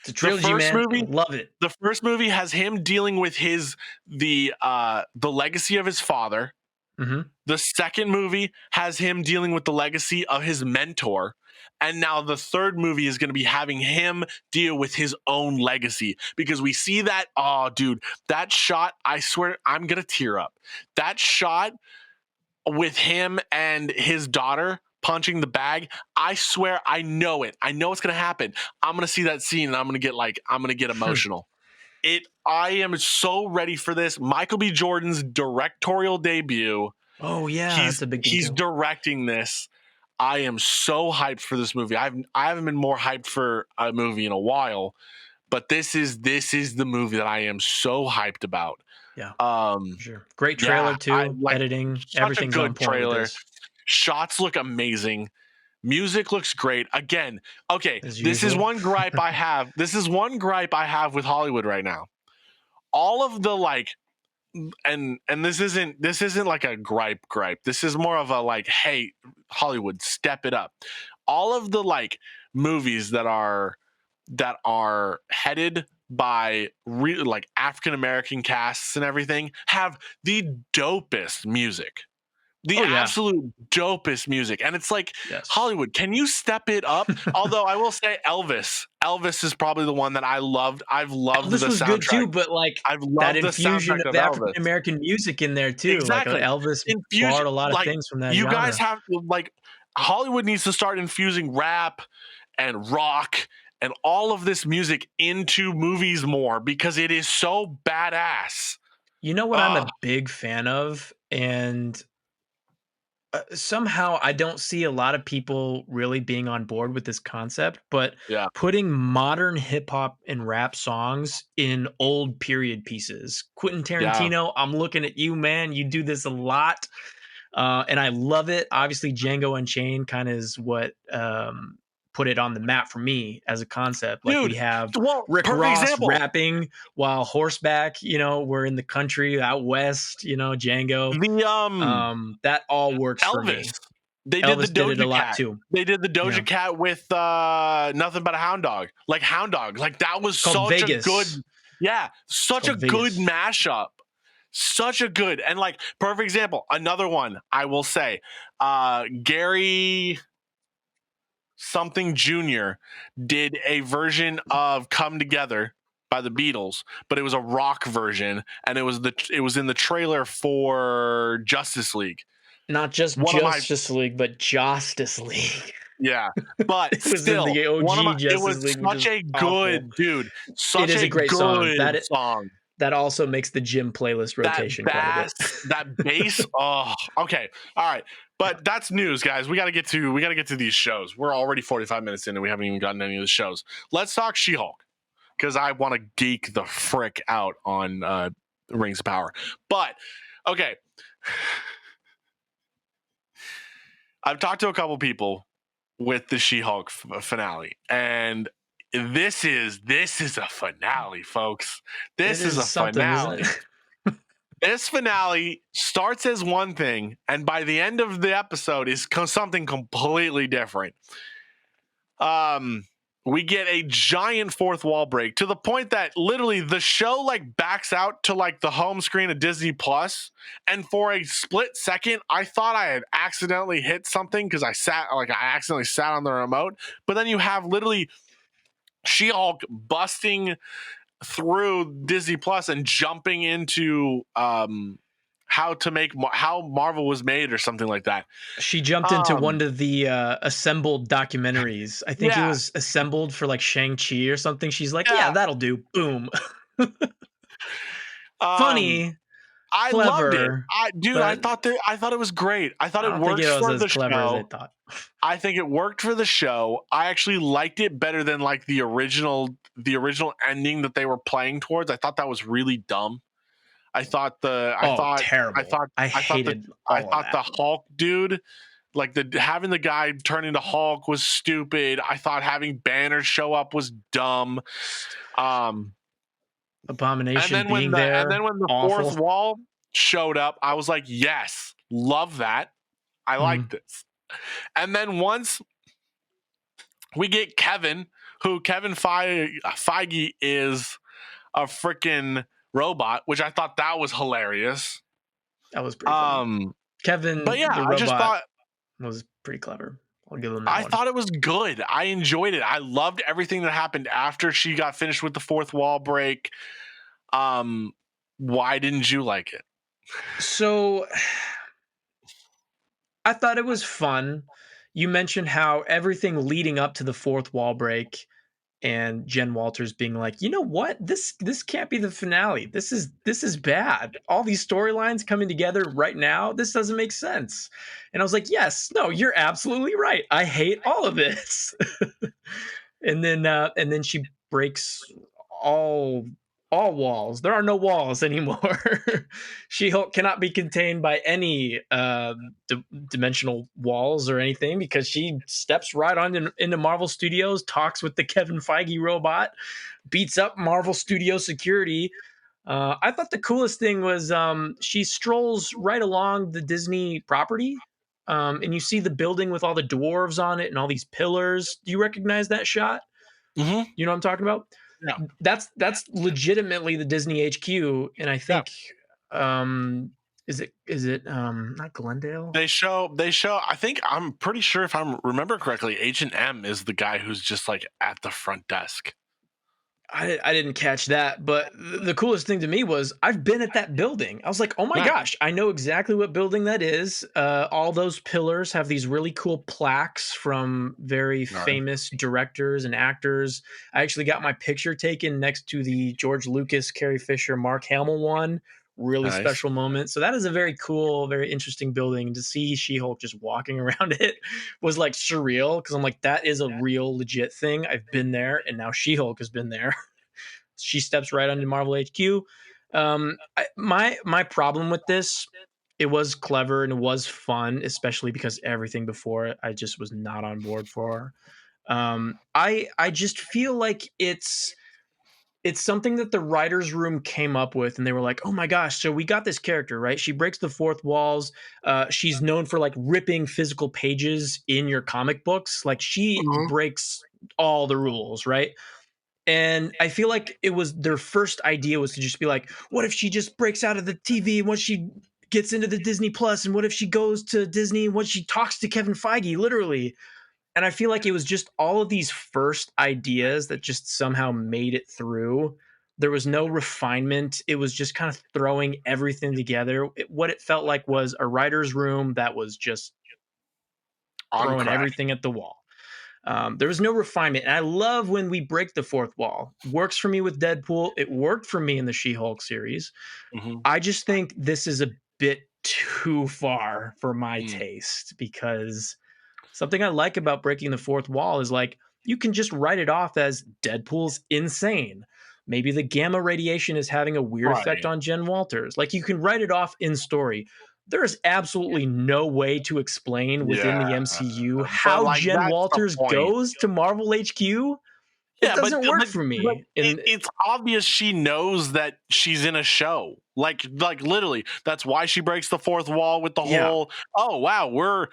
the trilogy, first man. movie Love it. the first movie has him dealing with the legacy of his father. Mhm. The second movie has him dealing with the legacy of his mentor. And now the third movie is going to be having him deal with his own legacy because we see that. Oh, dude, that shot, I swear, I'm going to tear up. That shot with him and his daughter punching the bag, I swear, I know it. I know it's going to happen. I'm going to see that scene and I'm going to get emotional. I am so ready for this. Michael B. Jordan's directorial debut. Oh, yeah, that's a big thing He's too. directing this. I am so hyped for this movie. I haven't been more hyped for a movie in a while, but this is the movie that I am so hyped about. Yeah, Um for sure. Great yeah, trailer I too, like editing, such a everything's on good point with trailer. this, Shots look amazing. Music looks great. Again, okay, as this is usual. one gripe I have. This is one gripe I have with Hollywood right now. All of the like and this isn't like a gripe. This is more of a like, hey, Hollywood, step it up. All of the like movies that are headed by like African American casts and everything have the dopest music, the Oh, yeah. absolute dopest music. And it's like, Yes. Hollywood, can you step it up? Although I will say Elvis is probably the one that I loved. I've loved Elvis the was good soundtrack. too, but, like, I've that loved the infusion soundtrack of of African Elvis. American music in there too, like, Exactly. Elvis Infusion, borrowed a lot of like things from that you guys genre. have like Hollywood needs to start infusing rap and rock and all of this music into movies more because it is so badass. You know what I'm a Oh, big fan of? And somehow I don't see a lot of people really being on board with this concept, but yeah. putting modern hip hop and rap songs in old period pieces. Quentin Yeah. Tarantino, I'm looking at you, man. You do this a lot. And I love it. Obviously, Django Unchained kind of is what put it on the map for me as a concept. Like we Dude, have well, Rick perfect Ross example. rapping while horseback, we're in the country out west, Django. The That all works for Elvis. me. They did the Elvis did it a Doja lot Cat. too. They did the Yeah. Doja Cat with Nothing But a Hound Dog. Like Hound Dog. Like that was It's called such a good, Vegas. yeah, It's such a called good Vegas. mashup. Such a good and like perfect example. Another one I will say, Gary something Jr. did a version of Come Together by the Beatles, but it was a rock version, and it was in the trailer for Justice League. Not just One of my Justice League, but Justice League. yeah, but It was in still the one of my OG it was Justice League, which such is a awful. good dude, It such is a a great song. good song. That also makes the gym playlist That rotation quite a bit. bass, that bass. Oh, okay, all right. Yeah. But that's news, guys. We got to get to these shows. We're already 45 minutes in, and we haven't even gotten any of the shows. Let's talk She-Hulk because I want to geek the frick out on Rings of Power. But okay, I've talked to a couple people with the She-Hulk finale, and this is a finale, folks. This It is is a something, isn't finale. it? This finale starts as one thing, and by the end of the episode is something completely different. we get a giant fourth wall break to the point that literally the show like backs out to like the home screen of Disney Plus, and for a split second I thought I had accidentally hit something because I accidentally sat on the remote. But then you have literally She-Hulk busting through Disney Plus and jumping into how Marvel was made or something like that. She jumped into one of the assembled documentaries. I think it Yeah. was assembled for like Shang-Chi or something. She's like, yeah, Yeah. that'll do. Boom. Um, Funny, I loved it. clever, I but thought it was great. I thought I it don't think worked it was for as the clever as I show. thought. I think it worked for the show. I actually liked it better than like the original ending that they were playing towards. I thought that was really dumb. I thought Oh, terrible. I hated all of the that. Hulk dude, like having the guy turn into Hulk was stupid. I thought having Banner show up was dumb. Um, Abomination being there, when the fourth awful. wall showed up, I was like, yes, love that. I like this. And then once we get Kevin, who Kevin Feige is a freaking robot, which I thought that was hilarious. That was pretty funny. Kevin, But yeah, the I just robot, thought was pretty clever. I'll give him that one. thought it was good. I enjoyed it. I loved everything that happened after she got finished with the fourth wall break. Why didn't you like it? So I thought it was fun. You mentioned how everything leading up to the fourth wall break and Jen Walters being like, "You know what? This can't be the finale. This is bad. All these storylines coming together right now, this doesn't make sense." And I was like, "Yes, no, you're absolutely right. I hate all of this." And then she breaks all all walls. There are no walls anymore. She-Hulk cannot be contained by any dimensional walls or anything because she steps right on into Marvel Studios, talks with the Kevin Feige robot, beats up Marvel Studio security. I thought the coolest thing was she strolls right along the Disney property, and you see the building with all the dwarves on it and all these pillars. Do you recognize that shot? Mm-hmm. You know what I'm talking about? Yeah. That's legitimately the Disney HQ, and I think is it not Glendale? They show I think I'm pretty sure if I remember correctly, Agent M is the guy who's just like at the front desk. I didn't catch that, but the coolest thing to me was I've been at that building. I was like, oh my gosh, I know exactly what building that is. All those pillars have these really cool plaques from very famous directors and actors. I actually got my picture taken next to the George Lucas, Carrie Fisher, Mark Hamill one. Really special moment. So that is a very cool, very interesting building. To see She-Hulk just walking around it was like surreal because I'm like, that is a real legit thing. I've been there, and now She-Hulk has been there. She steps right onto Marvel HQ. My problem with this, it was clever and it was fun, especially because everything before it, I just was not on board for. I just feel like it's something that the writers room came up with and they were like, oh my gosh, so we got this character, right? She breaks the fourth walls. She's known for like ripping physical pages in your comic books. Like she breaks all the rules, right? And I feel like it was their first idea was to just be like, what if she just breaks out of the TV and what she gets into the Disney Plus, and what if she goes to Disney and what she talks to Kevin Feige, literally. And I feel like it was just all of these first ideas that just somehow made it through. There was no refinement. It was just kind of throwing everything together. What it felt like was a writer's room that was just throwing everything at the wall. There was no refinement. And I love when we break the fourth wall. Works for me with Deadpool. It worked for me in the She-Hulk series. I just think this is a bit too far for my taste because something I like about breaking the fourth wall is like you can just write it off as Deadpool's insane. Maybe the gamma radiation is having a weird effect on Jen Walters. Like you can write it off in story. There is absolutely no way to explain within the MCU how like, Jen Walters goes to Marvel HQ. It doesn't work for me. It's obvious she knows that she's in a show. Like literally, that's why she breaks the fourth wall with the whole, oh wow,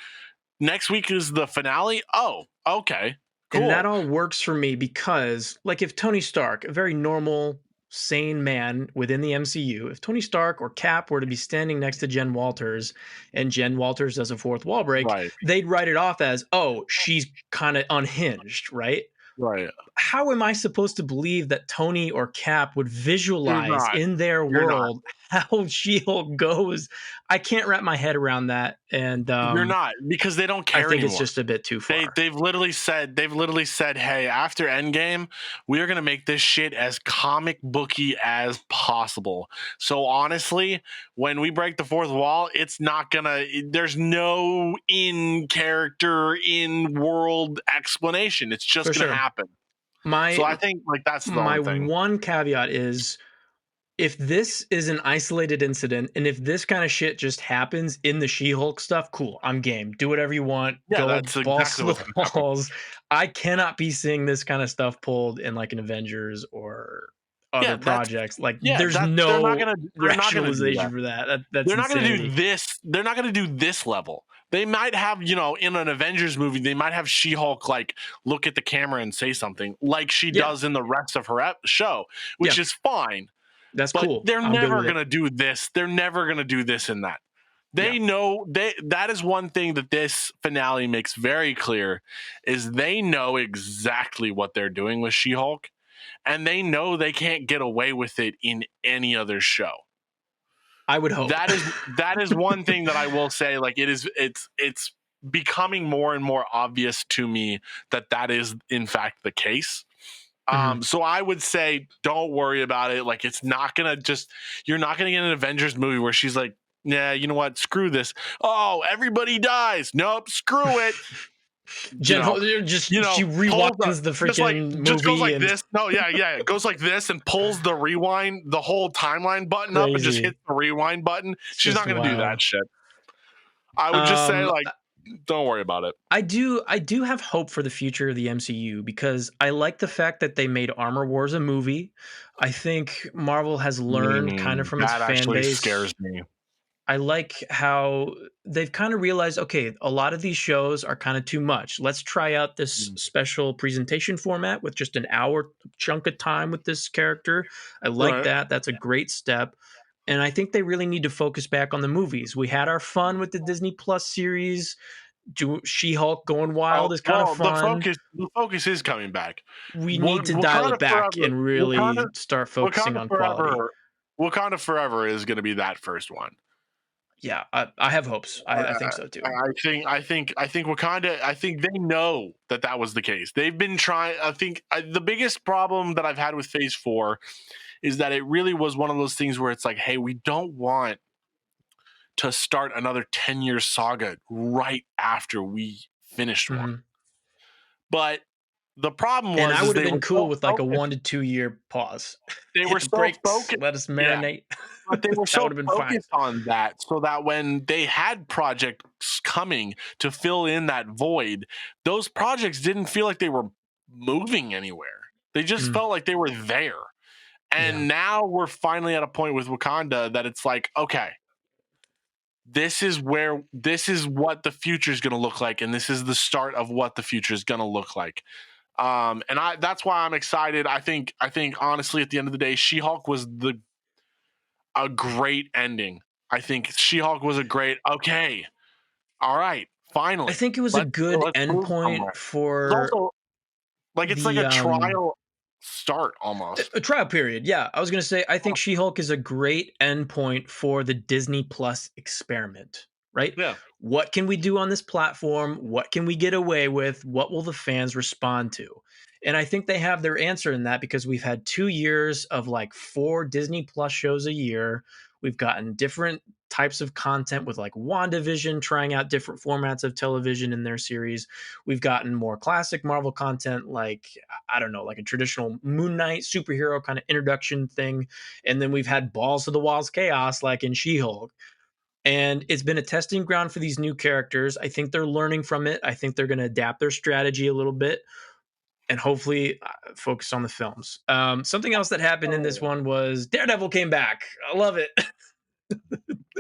next week is the finale. Oh, okay, And that Cool. all works for me because, like, if Tony Stark, a very normal, sane man within the MCU, if Tony Stark or Cap were to be standing next to Jen Walters and Jen Walters does a fourth wall break, Right. they'd write it off as, oh, she's kind of unhinged, right? Right. How am I supposed to believe that Tony or Cap would You're visualize not. in their You're not. world how She-Hulk goes? I can't wrap my head around that, and You're not, because they don't I care think it's anymore. just a bit too far. They've literally said, hey, after Endgame, we are gonna make this shit as comic booky as possible. So honestly, when we break the fourth wall, it's not gonna. There's no in character, in world explanation. It's just For gonna sure. happen. So My I think like that's the my only thing. one caveat is if this is an isolated incident and if this kind of shit just happens in the She-Hulk stuff, cool. I'm game. Do whatever you want. Yeah, Go that's balls exactly to what's the gonna happen. walls. I cannot be seeing this kind of stuff pulled in like an Avengers or other Yeah, that's projects. Like yeah, there's that's they're not no gonna they're not gonna do that. rationalization for that. That's They're not going to do insanity. this. They're not going to do this level. They might have, in an Avengers movie, they might have She-Hulk like look at the camera and say something like she Yeah. does in the rest of her show, which Yeah. is fine. That's But cool. they're I'm good never with going it. to do this. They're never going to do this in that. Yeah. They know that is one thing that this finale makes very clear is they know exactly what they're doing with She-Hulk, and they know they can't get away with it in any other show. I would hope. That is one thing that I will say. Like it's becoming more and more obvious to me that is in fact the case. Mhm. So I would say don't worry about it. Like it's not gonna just you're not gonna get an Avengers movie where she's like, yeah, you know what? Screw this. Oh, everybody dies. Nope, screw it. You Jen know, just she pulls the rewinds the just like freaking just goes movie like and this. No, yeah, it goes like this and pulls the rewind, the whole timeline button up and just crazy. hits the rewind button. It's She's not just gonna do wild. that shit. I would just say Um, like, don't worry about it. I do have hope for the future of the MCU because I like the fact that they made Armor Wars a movie. I think Marvel has learned kind of from its That fan actually base. scares me. I like how they've kind of realized, okay, a lot of these shows are kind of too much. Let's try out this Mm. special presentation format with just an hour chunk of time with this character. I like Right. that. That's a great step. And I think they really need to focus back on the movies. We had our fun with the Disney Plus series. She-Hulk going Oh wild is kind of well, the fun. focus is coming back. We need to dial Wakanda it back Forever, and really start focusing Wakanda on quality. Forever, Wakanda Forever is going to be that first one. Yeah, I have hopes. I think so too. I think Wakanda. I think they know that was the case. They've been trying. I think the biggest problem that I've had with Phase 4 is that it really was one of those things where it's like, hey, we don't want to start another 10-year saga right after we finished one. Mhm. But the problem And I is would have they been were cool so with like a focused. 1 to 2 year pause. They were Hit the so brakes, focused. let us Yeah. marinate. But they were That so would have been fine. focused on that so that when they had projects coming to fill in that void, those projects didn't feel like they were moving anywhere. They just Mm, felt like they were there. yeah. And now we're finally at a point with Wakanda that it's like, okay, this is what the future is going to look like, and this is the start of what the future is going to look like. And that's why I'm excited. I think honestly, at the end of the day, She-Hulk was a great ending. I think She-Hulk was a great okay. All right, I finally. think it was a good Let's move somewhere. endpoint It's for also like it's like the a trial start almost. a trial period. Yeah, I was gonna say I think She-Hulk is a great endpoint for the Disney Plus experiment. Right? Yeah. What can we do on this platform? What can we get away with? What will the fans respond to? And I think they have their answer in that because we've had 2 years of like 4 Disney Plus shows a year. We've gotten different types of content with like WandaVision trying out different formats of television in their series. We've gotten more classic Marvel content like I don't know, like a traditional Moon Knight superhero kind of introduction thing. And then we've had balls to the walls chaos like in She Hulk. And it's been a testing ground for these new characters. I think they're learning from it. I think they're going to adapt their strategy a little bit and hopefully focus on the films. Something else that happened in this one was Daredevil came back. I love it.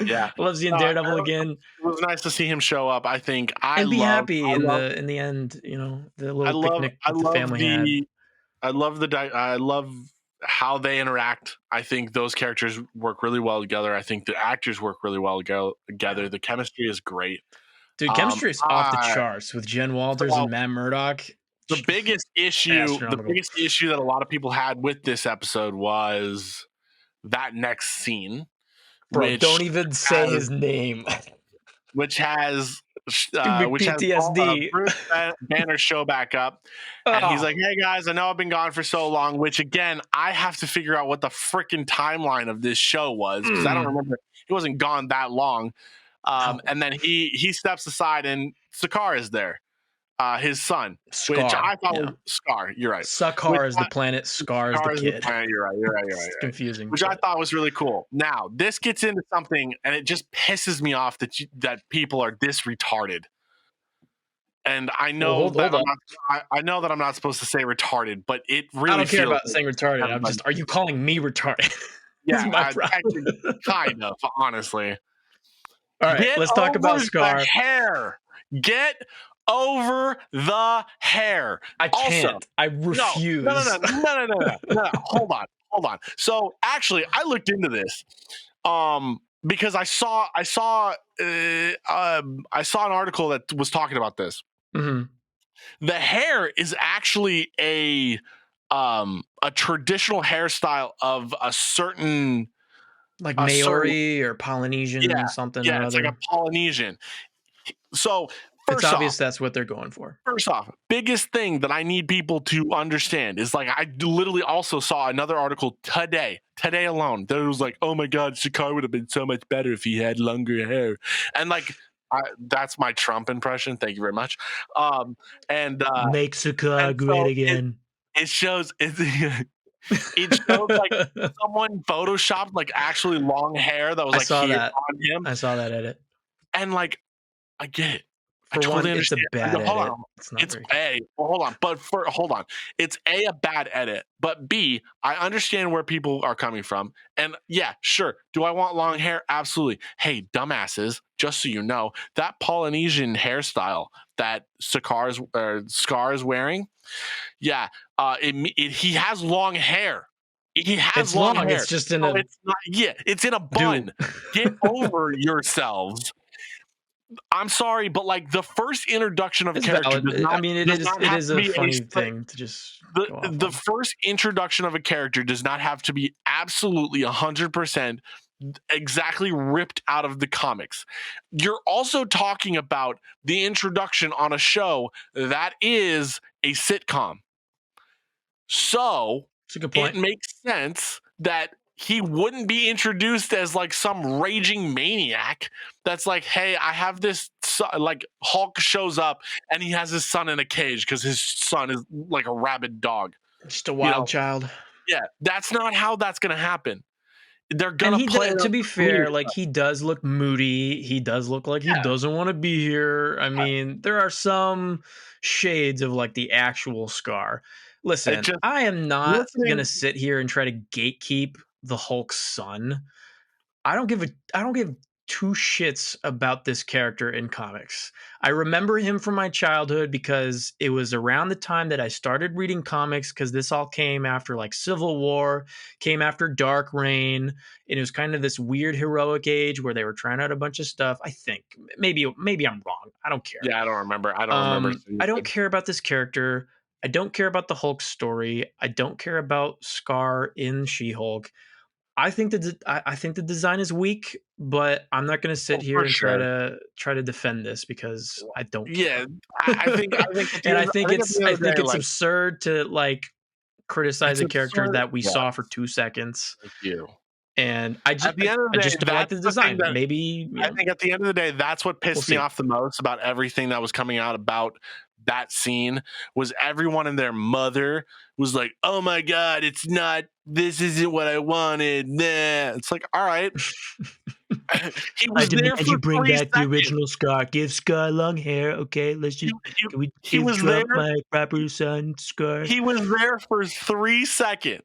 Yeah. Love seeing Daredevil again. It was nice to see him show up. I think And be happy in the end, you know, the little picnic I that the love family had. the I love how they interact. I think those characters work really well together. I think the actors work really well together. Yeah. The chemistry is great. Dude, Um, chemistry is off the I charts with Jen Walters and so Matt Murdock. the Astronomical. biggest issue that a lot of people had with this episode was that next scene, Bro, which don't even say has his name. which has Give me PTSD. Bruce Banner show back up, and he's Oh. like, "Hey guys, I know I've been gone for so long." Which again, I have to figure out what the freaking timeline of this show was because I don't remember. He wasn't gone that long. No. And then he steps aside, and Sakaar is there, his son, which Scar. I thought Yeah. was Scar. You're right. Sakaar is the planet, Scar is the Scar is the kid. planet. You're right. You're right. You're right. It's You're right. confusing. Which I thought was really cool. Now this gets into something, and it just pisses me off that people are this retarded. And I know hold that on. I know that I'm not supposed to say retarded, but it really I don't care feels about saying retarded. I'm just, are you calling me retarded? This is my problem. actually, kind of, honestly. All right, Get let's talk about over Scar. the hair. Get over the hair. I can't. Also, I refuse. No. Hold on. So actually, I looked into this, because I saw an article that was talking about this. Mm-hmm. The hair is actually a traditional hairstyle of a certain, like Maori or Polynesian something or it's other. like a Polynesian. So it's obvious that's what they're going for. First off, biggest thing that I need people to understand is, like, I literally also saw another article today alone that was like, oh my god, Sakaar would have been so much better if he had longer hair, and like, that's my Trump impression. Thank you very much. Make Sakaar great again. It shows it shows like someone photoshopped like actually long hair that was like saw here that. on him. I saw that edit. And like, I get it. For I totally one, it's a understand. bad edit. Hold on. It's a bad edit, but B, I understand where people are coming from. And yeah, sure. Do I want long hair? Absolutely. Hey, dumbasses, just so you know, that Polynesian hairstyle that Scar is wearing, yeah, he has long hair. He has long hair. It's just in it's in a bun. Get over yourselves. I'm sorry, but like the first introduction of a character does not, it is a funny thing to just the first introduction of a character does not have to be absolutely 100% exactly ripped out of the comics. You're also talking about the introduction on a show that is a sitcom. So it makes sense that he wouldn't be introduced as like some raging maniac that's like, hey, I have this son. Like, Hulk shows up and he has his son in a cage because his son is like a rabid dog, just a wild child. Yeah, that's not how that's gonna happen. They're gonna play. To be fair, like, he does look moody. He does look like he doesn't want to be here. I mean, there are some shades of like the actual Scar. Listen, I am not gonna sit here and try to gatekeep the Hulk's son. I don't give two shits about this character in comics. I remember him from my childhood because it was around the time that I started reading comics, because this all came after like Civil War, came after Dark Reign, and it was kind of this weird heroic age where they were trying out a bunch of stuff. I think maybe I'm wrong. I don't care. Yeah, I don't remember. I don't care about this character. I don't care about the Hulk story. I don't care about Scar in She-Hulk. I think the design is weak, but I'm not going to sit here and try to defend this because I don't. Yeah, I think and I think it's absurd to like criticize a character that we saw for 2 seconds. Thank you. And I just don't like the design. Maybe I think at the end of the day, that's what pissed me off the most about everything that was coming out about that scene, was everyone and their mother was like, oh my god, this isn't what I wanted. Nah. It's like, all right. He was there for 3 seconds. Bring back the original Scar. Give Scar long hair. Okay, let's just he was there, my proper son Scar. He was there for 3 seconds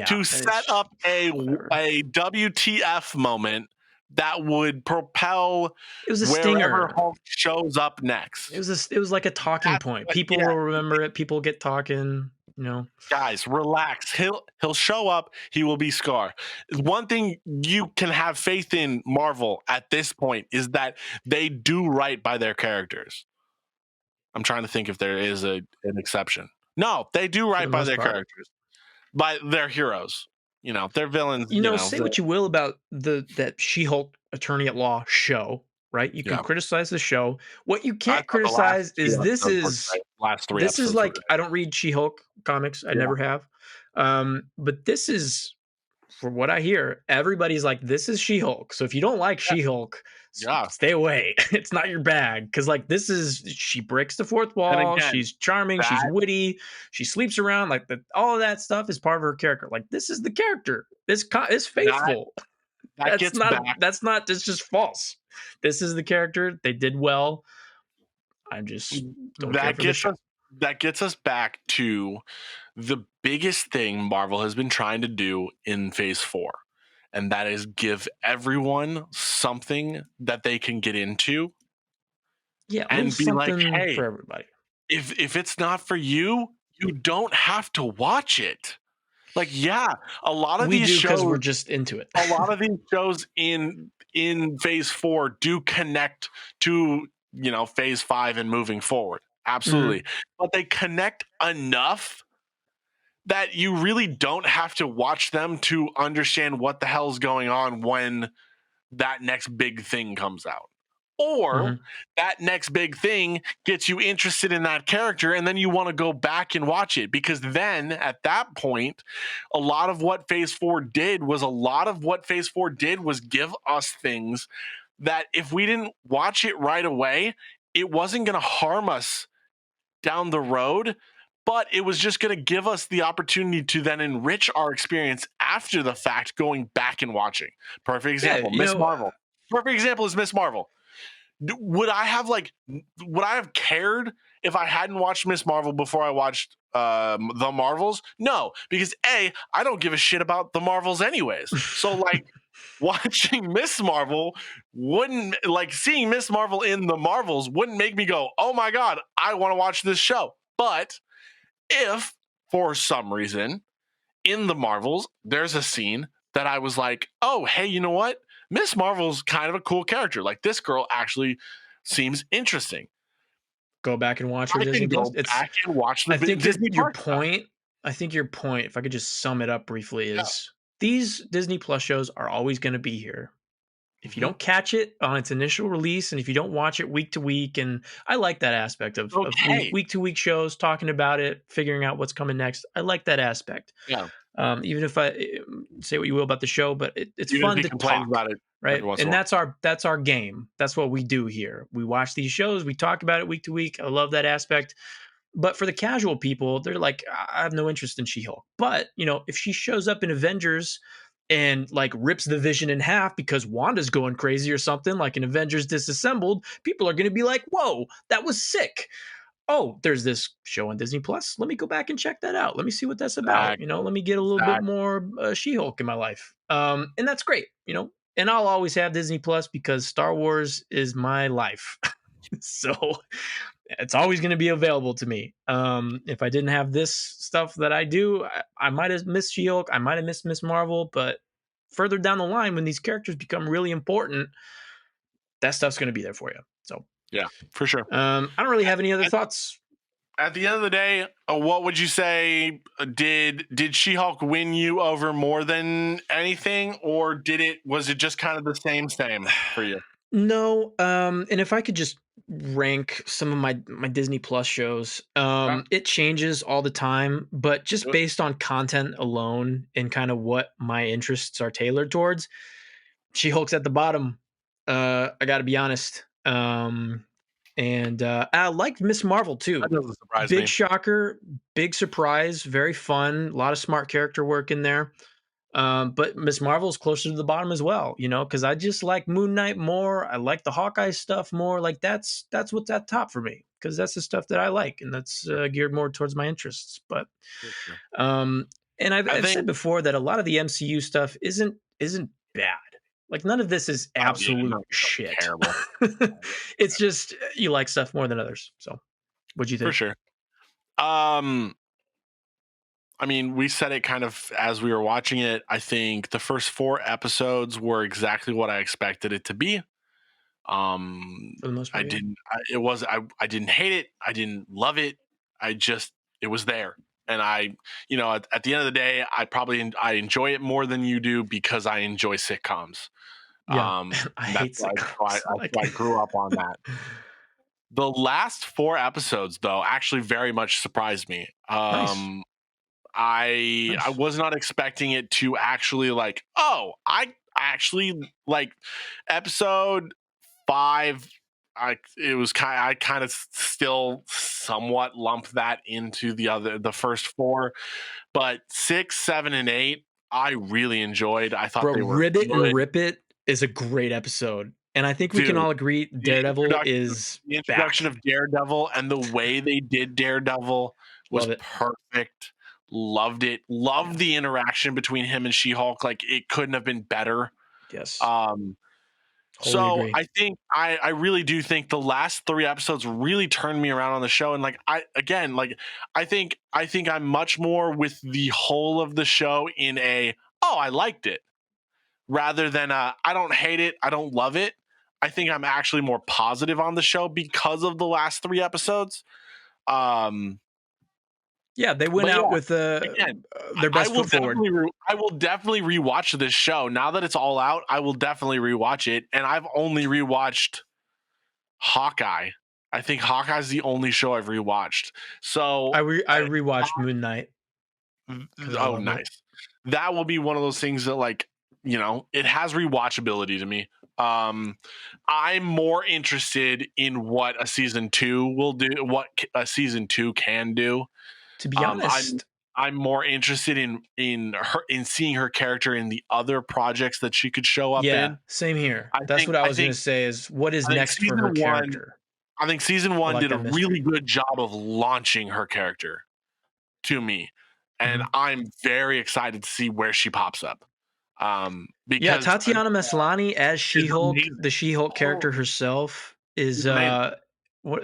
to set up a WTF moment that would propel It was a wherever stinger. Hulk shows up next. It was like a talking That's point. what, People yeah, will remember it. People get talking, you know. guys, relax. He'll show up. He will be Scar. One thing you can have faith in Marvel at this point is that they do right by their characters. I'm trying to think if there is an exception. No, they do For right the by most their part. characters, by their heroes. You know, their villains. You know, say what you will about that She-Hulk Attorney at Law show, right? You can Yeah. criticize the show. What you I can't thought the last criticize two is episodes were great. Last three this is episodes were like great. I don't read She-Hulk comics. I Yeah. never have. But this is from what I hear, everybody's like, this is She-Hulk. So if you don't like She-Hulk, Yeah. stay away. It's not your bag. Cause like this is she breaks the fourth And wall, again, she's charming, she's that witty, she sleeps around, like all of that stuff is part of her character. Like this is the character. This is that faithful. that gets back That's just false. This is the character. They did well. I just don't care that for the gets show. us that gets us back to the biggest thing Marvel has been trying to do in phase 4, and that is give everyone something that they can get into Yeah, a little and be like, something "Hey, for everybody. if it's not for you, you don't have to watch it." Like, yeah, a lot of We these do because we're shows just into it. a lot of these shows in phase 4 do connect to, phase 5 and moving forward. Absolutely. Mhm, But they connect enough that you really don't have to watch them to understand what the hell's going on when that next big thing comes out. Or mhm, that next big thing gets you interested in that character, and then you want to go back and watch it, because then at that point, a lot of what phase 4 did was give us things that if we didn't watch it right away, it wasn't going to harm us down the road, but it was just going to give us the opportunity to then enrich our experience after the fact, going back and watching. Perfect yeah, example, Miss Marvel. Perfect example is Miss Marvel. Would I have cared if I hadn't watched Miss Marvel before I watched the Marvels? No, because I don't give a shit about the Marvels anyways. So like watching Miss Marvel wouldn't, like, seeing Miss Marvel in the Marvels wouldn't make me go, "Oh my god, I want to watch this show." But if for some reason in the Marvels there's a scene that I was like, "Oh, hey, you know what? Miss Marvel's kind of a cool character. Like, this girl actually seems interesting." go back and watch your I Disney can Plus. go It's back and watch the I think Disney your Plus stuff. point if I could just sum it up briefly, Yeah. is these Disney Plus shows are always gonna be here. If you Mhm. don't catch it on its initial release, and if you don't watch it week to week, and I like that aspect of Okay. week to week shows, talking about it, figuring out what's coming next. I like that aspect. Yeah. Even if say what you will about the show, but it's Even if fun he to complains talk, about it right? every once in a And while. that's our game. That's what we do here. We watch these shows, we talk about it week to week. I love that aspect. But for the casual people, they're like, I have no interest in She-Hulk. But if she shows up in Avengers and like rips the Vision in half because Wanda's going crazy or something, like in Avengers Disassembled, people are going to be like, "Whoa, that was sick." Oh, there's this show on Disney Plus. Let me go back and check that out. Let me see what that's about. Exactly. Let me get a little bit Exactly. more She-Hulk in my life. And that's great. And I'll always have Disney Plus because Star Wars is my life. So it's always going to be available to me. If I didn't have this stuff that I do, I might have missed She-Hulk. I might have missed Miss Marvel. But further down the line, when these characters become really important, that stuff's going to be there for you. So Yeah, for sure. I don't really have any other At, thoughts. at the end of the day, what would you say? Did She-Hulk win you over more than anything, or was it just kind of the same for you? No, and if I could just rank some of my Disney Plus shows, Okay, it changes all the time, but just do it. based on content alone and kind of what my interests are tailored towards, She-Hulk's at the bottom. I got to be honest. And I liked Miss Marvel That too. doesn't surprise Big me. shocker, big surprise, very fun, a lot of smart character work in there. But Miss Marvel's closer to the bottom as well, because I just like Moon Knight more. I like the Hawkeye stuff more. Like that's what's at top for me because that's the stuff that I like, and that's Sure, geared more towards my interests. But for sure. um, and I've, I I've think said before that a lot of the MCU stuff isn't bad. Like none of this is Oh yeah, absolute no, so shit. terrible. It's just you like stuff more than others. So, what'd you For think? sure. Um, I mean, we said it kind of as we were watching it. I think the first 4 episodes were exactly what I expected it to be. For the most I part, yeah. didn't. I didn't hate it. I didn't love it. I just it was there, and at the end of the day, I enjoy it more than you do because I enjoy sitcoms. Yeah, I That's hate why sitcoms. that's Like, why I grew up on that. The last 4 episodes, though, actually very much surprised me. nice, I nice, was not expecting it to actually like, oh, I actually like episode 5. I kind of still somewhat lump that into the first 4, but 6, 7, and 8 I really enjoyed. I thought bro. they were Ribbit and good, Rip It is a great episode, and I think we can dude. all agree The Daredevil introduction of is the introduction back. of Daredevil and the way they did Daredevil was Love it. perfect. Loved it. Loved Yeah. the interaction between him and She-Hulk. Like it couldn't have been better. Yes. Um, Wholly so agree. I think I really do think the last 3 episodes really turned me around on the show. And like I think I'm much more with the whole of the show in I liked it rather than I don't hate it, I don't love it. I think I'm actually more positive on the show because of the last 3 episodes. Um, Yeah, they went but out yeah, with again, their I best will foot forward. definitely rewatch this show now that it's all out. I will definitely rewatch it, and I've only rewatched Hawkeye. I think Hawkeye's the only show I've rewatched. So, I rewatched Moon Knight because I oh, loved it. nice. That will be one of those things that, like, it has rewatchability to me. Um, I'm more interested in what a season 2 will do, what a season 2 can do. To be Um, I'm honest, I'm more interested in seeing her character in the other projects that she could show up yeah, in. same here. I That's think what I I was gonna think say is what is I think next for her season 1 character? I think season I 1 like did a that really mystery. good job of launching her character to me, and Mhm. I'm very excited to see where she pops up. Yeah, Because Tatiana Maslany as is She-Hulk, amazing. the She-Hulk Oh, character herself is she's amazing. what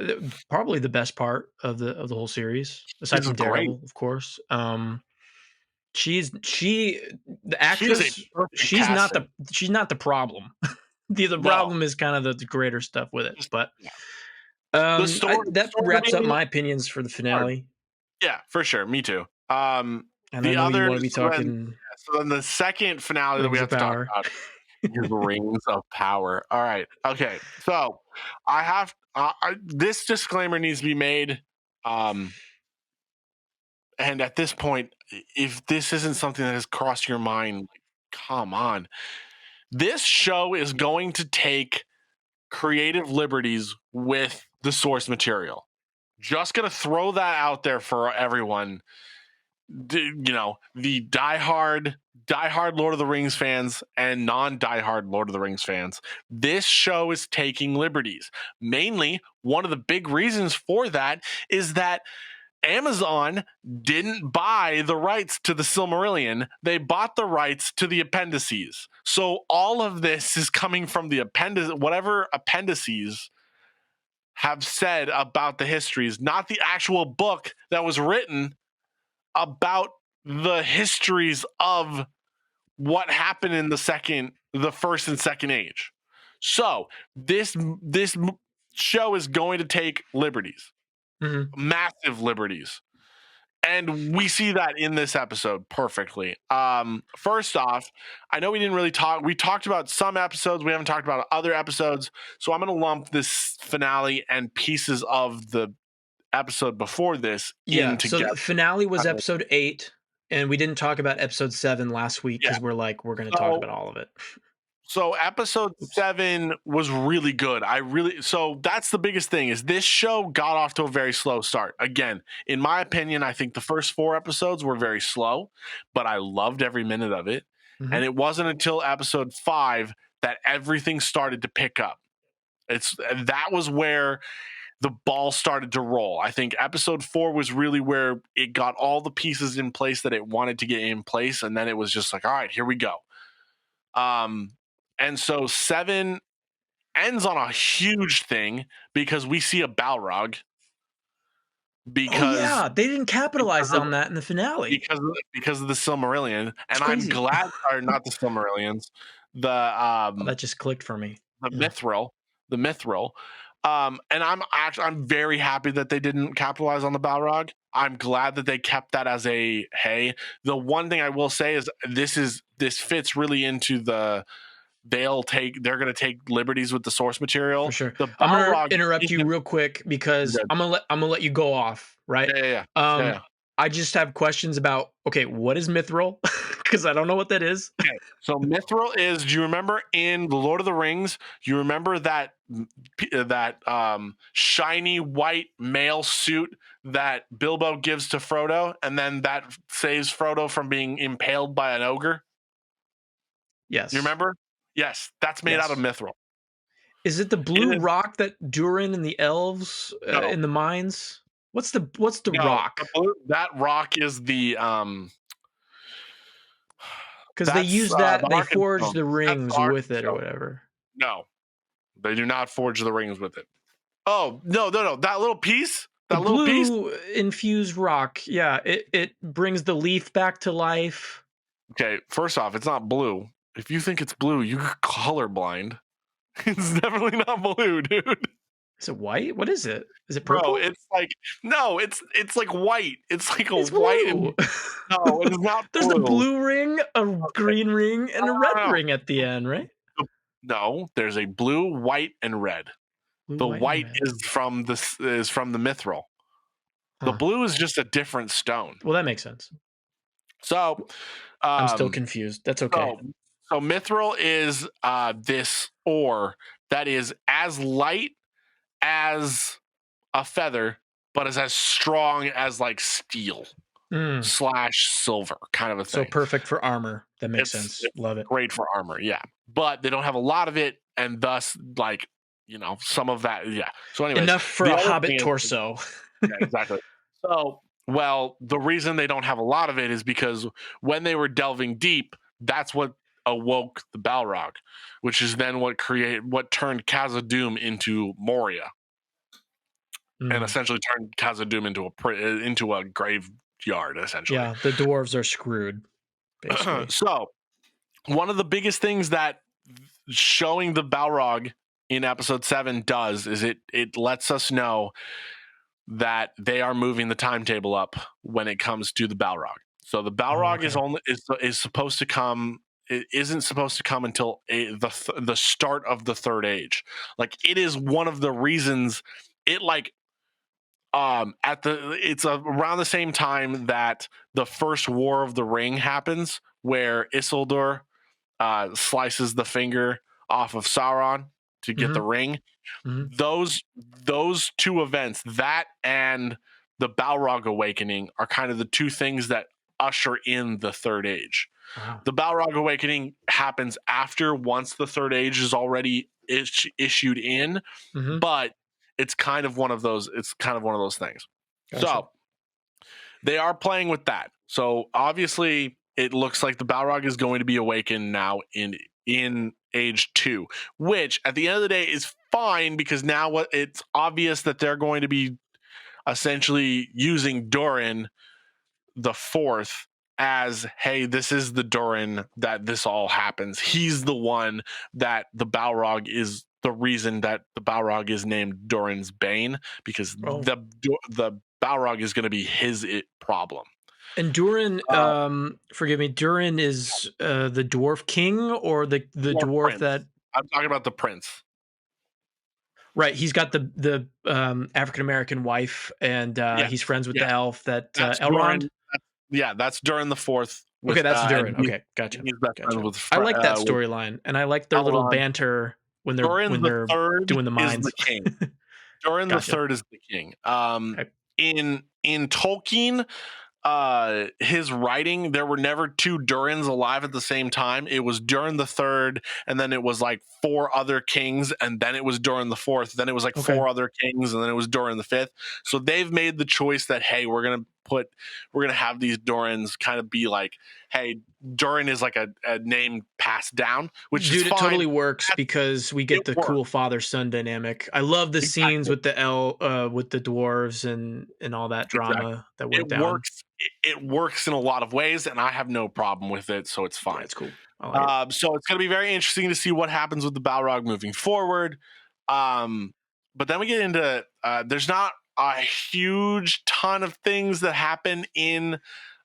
probably the best part of the whole series, aside She's from great. Daredevil, of course. She the She is a actress, perfect casting. she's not the problem. The No, problem is kind of the greater stuff with it. just But yeah. The that story wraps up being my opinions for the hard. finale. Yeah, for sure. Me too. And I The know you other want to be talking so then the second finale that we Rings have of to talk Power. about is Rings of Power. All right. Okay. So I have this disclaimer needs to be made. Um, and at this point, if this isn't something that has crossed your mind, like, come on. This show is going to take creative liberties with the source material. Just gonna throw that out there for everyone. The diehard Lord of the Rings fans and non-diehard Lord of the Rings fans. This show is taking liberties. Mainly, one of the big reasons for that is that Amazon didn't buy the rights to the Silmarillion. They bought the rights to the appendices. So all of this is coming from the whatever appendices have said about the histories, not the actual book that was written about the histories of what happened in the first and second age. So this show is going to take liberties, Mhm. massive liberties, and we see that in this episode perfectly. First off, I know we didn't really talk. We talked about some episodes. We haven't talked about other episodes. So I'm going to lump this finale and pieces of the episode before this in Yeah, so together. the finale was Kind of- episode 8, and we didn't talk about episode 7 last week Yeah. because we're like, we're gonna talk So about all of it. So episode Oops. 7 was really good. So that's the biggest thing is this show got off to a very slow start. Again, in my opinion, I think the first 4 episodes were very slow, but I loved every minute of it. Mhm. And it wasn't until episode 5 that everything started to pick up. That was where the ball started to roll. I think episode 4 was really where it got all the pieces in place that it wanted to get in place, and then it was just like, all right, here we go. Um, And so 7 ends on a huge thing because we see a Balrog Oh because yeah, they didn't because capitalize of on that in the finale. because of the Silmarillion, It's and I'm crazy. glad, or not the Silmarillions, the Oh, that just clicked for me. the Yeah, Mithril, the Mithril. And I'm very happy that they didn't capitalize on the Balrog. I'm glad that they kept that as a hey. The one thing I will say is this fits really into the they're going to take liberties with the source for material. sure. The I'm gonna Balrog interrupt you isn't real quick because good. I'm gonna let you go off, right? Yeah, yeah, yeah, yeah, Um, yeah. I just have questions about okay, what is mithril? Because I don't know what that is. Okay, so Mithril is. Do you remember in the Lord of the Rings? You remember that shiny white mail suit that Bilbo gives to Frodo, and then that saves Frodo from being impaled by an ogre. You Yes, remember? Yes, that's made out of yes. Mithril. Is it the It blue is rock that Durin and the elves no, in the mines? What's the no. rock? That rock is Because they that's use that, the they forge Arkenstone. the That's the rings with it or Arkenstone. whatever. No, they do not forge the rings with it. Oh no, no, no! That little piece, The that little piece. blue infused rock, yeah, it brings the leaf back to life. Okay, first off, it's not blue. If you think it's blue, you're colorblind. It's definitely not blue, dude. Is it white? What is it? Is it Bro, purple? it's like no, it's like white. It's like a It's white blue. and no, it is not There's a blue. blue ring, a Okay, green ring, and a red no, no, ring at the end, right? no. No, there's a blue, white, and red. Blue, The white, and white red. is from the mithril. The Huh. blue is just a different stone. Well, that makes sense. So, I'm still um, confused. That's okay. so so mithril is this ore that is as light as a feather, but is as strong as like steel Mm, slash silver kind of a so thing. perfect for armor. That makes sense. It's Love it. great for armor, yeah. But they don't have a lot of it, and thus like some of that, yeah. So, anyways, Enough for the a other hobbit thing is torso. yeah, exactly. So, well, the reason they don't have a lot of it is because when they were delving deep, that's what awoke the Balrog, which is then what turned Khazad-dûm into Moria, and Mm, essentially turned Khazad-dûm into a graveyard, essentially. yeah, the dwarves are screwed, basically. So, one of the biggest things that showing the Balrog in episode 7 does is it lets us know that they are moving the timetable up when it comes to the Balrog. So the Oh, Balrog okay. is supposed to come. It isn't supposed to come until the start of the third age. Like it is one of the reasons it like at the it's around the same time that the first War of the Ring happens, where Isildur slices the finger off of Sauron to get the Mhm, ring. mhm. Those two events, that and the Balrog awakening, are kind of the two things that usher in the third age. Wow. The Balrog awakening happens after once the third age is already issued in, Mhm. but it's kind of one of those. It's kind of one of those things. Gotcha. So they are playing with that. So obviously, it looks like the Balrog is going to be awakened now in age 2, which at the end of the day is fine because now it's obvious that they're going to be essentially using Durin the fourth as hey, this is the Durin that this all happens. He's the one that the Balrog is the reason that the Balrog is named Durin's Bane because Oh. the Balrog is going to be his problem. And Durin, Uh, forgive me, Durin is, the dwarf king or the or dwarf Prince. that I'm talking about the Prince. right, he's got the African American wife, and, Yes, he's friends with the yes. elf that, That's Elrond? Durin. Yeah, that's Durin the fourth Okay, with that's and Durin. Okay, gotcha, he's best friends gotcha. I like that with storyline, and I like their little Elrond. banter when they're Durin when the they're third doing the is the mines. king. Durin the Gotcha. third is the king. Okay. In Tolkien, his writing, there were never two Durins alive at the same time. It was Durin the third, and then it was like four other kings, and then it was Durin the fourth. Then it was like Okay. four other kings, and then it was Durin the fifth. So they've made the choice that hey, we're gonna have these Durins kind of be like, hey, Durin is like a name passed down, which is Dude, it fine. totally works because we It get the works. cool father-son dynamic. I love the scenes Exactly. with with the dwarves and all that Exactly. drama that It went down. works. It works in a lot of ways, and I have no problem with it, so it's Yeah, fine. it's cool. I like it. So it's going to be very interesting to see what happens with the Balrog moving forward. But then we get into there's not a huge ton of things that happen in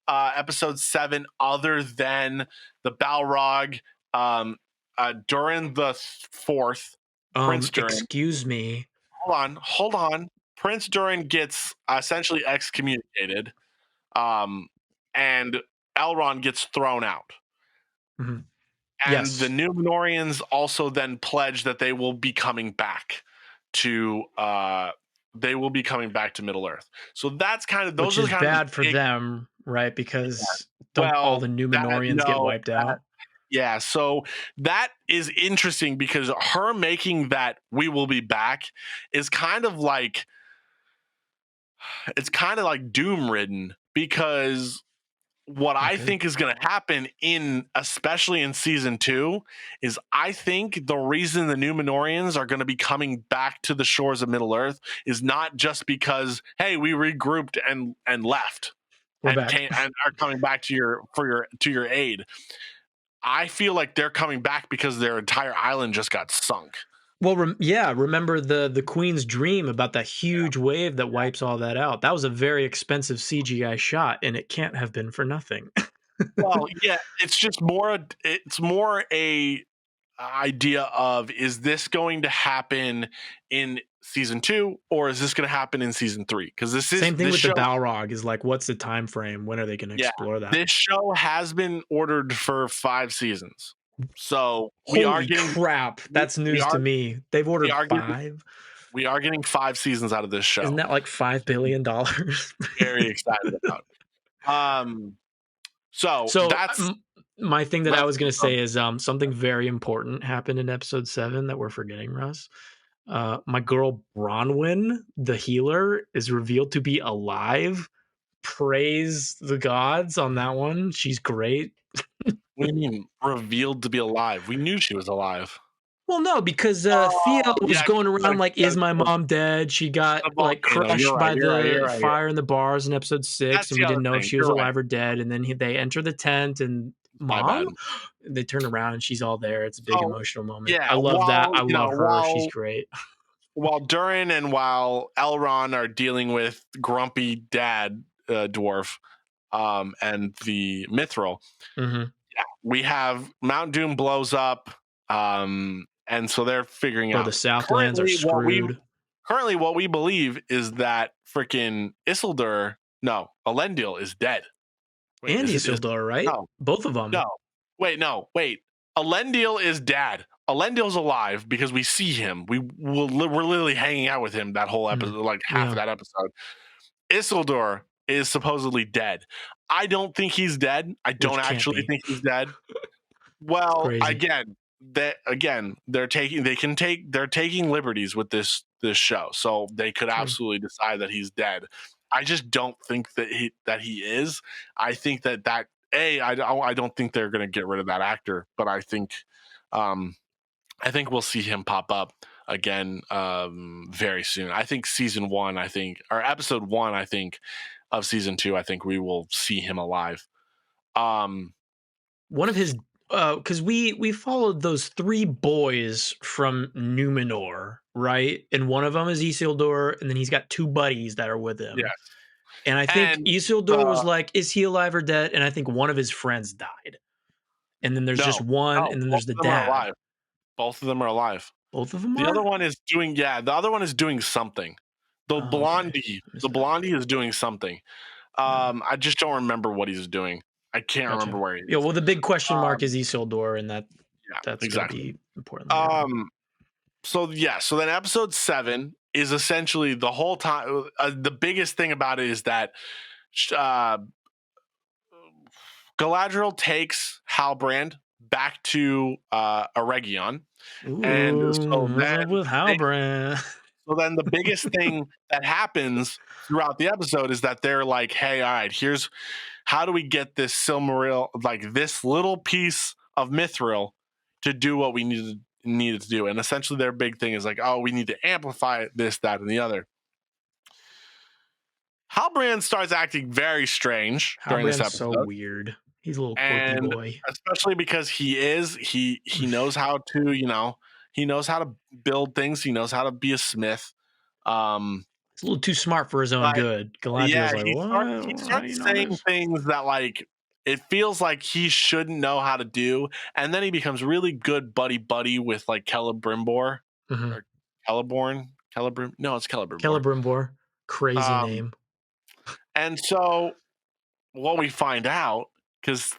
episode 7 other than the Balrog during the fourth. Prince Durin. Excuse me. Hold on. Prince Durin gets essentially excommunicated, and Elrond gets thrown out. Mhm. And the Yes. Numenorians also then pledge that they will be coming back to Middle Earth. So that's kind of Which those are the is kind of the bad for big. them, right? Because don't all Well, the that Numenorians get no, wiped that out? yeah. So that is interesting because her making that we will be back is kind of like it's kind of like doom ridden because what I Okay. think is going to happen especially in season 2 is I think the reason the Numenorians are going to be coming back to the shores of Middle Earth is not just because hey we regrouped and left We're and back. came and are coming back to your aid. I feel like they're coming back because their entire island just got sunk. Well, yeah, remember the Queen's dream about that huge wave that wipes all that out? That was a very expensive CGI shot, and it can't have been for nothing. Well, yeah, it's more a idea of is this going to happen in season 2 or is this going to happen in season 3 because Same thing this with the show Balrog is like, what's the time frame? When are they going to yeah explore that? this show has been ordered for 5 seasons, so Holy crap, that's we news to are me. They've we ordered are getting 5. we are getting 5 seasons out of this Isn't show, that like $5 billion? very excited about. So So, that's my thing that I that's was gonna say is, something very important happened in episode 7 that we're forgetting, Russ. My girl Bronwyn, the healer, is revealed to be alive. Praise the gods on that one. She's great. what do you mean revealed to be alive? We knew she was alive. Well, no, because Thea Oh was yeah, going around like, "Is my mom dead?" She got the like volcano. You're crushed right. by You're right. You're the right. fire in the bars in episode 6, That's and the we other didn't know if thing. she was You're right. alive or dead. And then they enter the tent, and My mom, bad. they turn around and she's all there. It's a big So emotional moment. yeah, I love that. while I you know, love her. She's great. while Durin and while Elrond are dealing with grumpy dad dwarf, and the Mithril, Hmm. we have Mount Doom blows up, and so they're figuring Bro, the out. Southlands are Currently, screwed. what we believe is that freaking Isildur, no, Elendil is dead. Wait, And is it? Isildur, right? No, Both of them. no. Wait, no, wait. Elendil is dad. Elendil's alive because we see him. We're literally hanging out with him that whole episode, like half of Yeah, that episode. Isildur is supposedly dead. I don't think he's dead. I don't which can't actually be. think he's dead. It's Well, crazy. they're taking liberties with this show, so they could True. absolutely decide that he's dead. I just don't think that he is. I think I don't think they're going to get rid of that actor, but um, I think we'll see him pop up again very soon. I think season 1, or episode 1, of season 2, I think we will see him alive. Um, One of his because we followed those 3 boys from Numenor, right? And one of them is Isildur, and then he's got 2 buddies that are with him. yes, And I think and Isildur was the like, "Is he alive or dead?" And I think one of his friends died. And then there's just no, one, no, and then both there's the of them are dad. alive. Both of them are alive. Both of them The other are? one is doing the other one is doing something. Oh, okay. I The missed that. blondie is doing something. Yeah, I just don't remember what he's doing. I can't remember gotcha. where he Yeah, is. well, the big question mark Um, is Isildur, and yeah, that's gonna exactly. be important later on. Um, so yeah, so then episode 7 is essentially the whole time. The biggest thing about it is that uh, Galadriel takes Halbrand back to Eregion, and Ooh, so what's then up with they Halbrand? So then the biggest thing that happens throughout the episode is that they're like, hey, all right, here's how do we get this Silmaril, like this little piece of Mithril, to do what we needed to do. And essentially their big thing is like, oh, we need to amplify it, this, that, and the other. Halbrand starts acting very strange during this Halbrand's so episode. weird. He's a little quirky And boy. especially because he knows how to, he knows how to build things. He knows how to be a smith. He's a little too smart for his own But good. yeah, Galadriel's like, he what? How do you starts know saying this? things that like it feels like he shouldn't know how to do, and then he becomes really good buddy with like Celebrimbor Mm-hmm. or Celeborn. Celebrim? No, it's Celebrimbor. Celebrimbor. Crazy Um, name. and so what we find out, because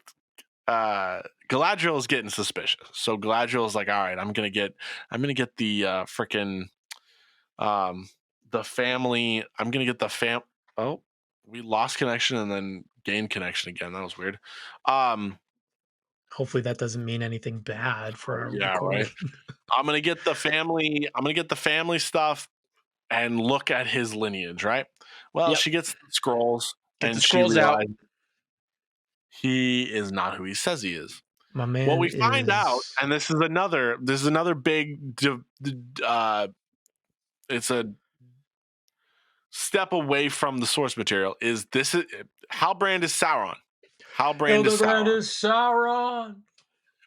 Galadriel is getting suspicious, so Galadriel is like, all right, I'm gonna get the freaking the family. I'm gonna get the Oh, we lost connection and then gained connection again. That was weird. Hopefully that doesn't mean anything bad for our Yeah, recording. right. I'm gonna get the family. I'm gonna get the family stuff and look at his lineage. Right. Well, Yep. she gets the scrolls Get the and she scrolls out. realizes he is not who he says he is. My What man we find out, is and this is another big. It's a step away from the source material. Is Halbrand is Sauron. Halbrand is Sauron. Sauron.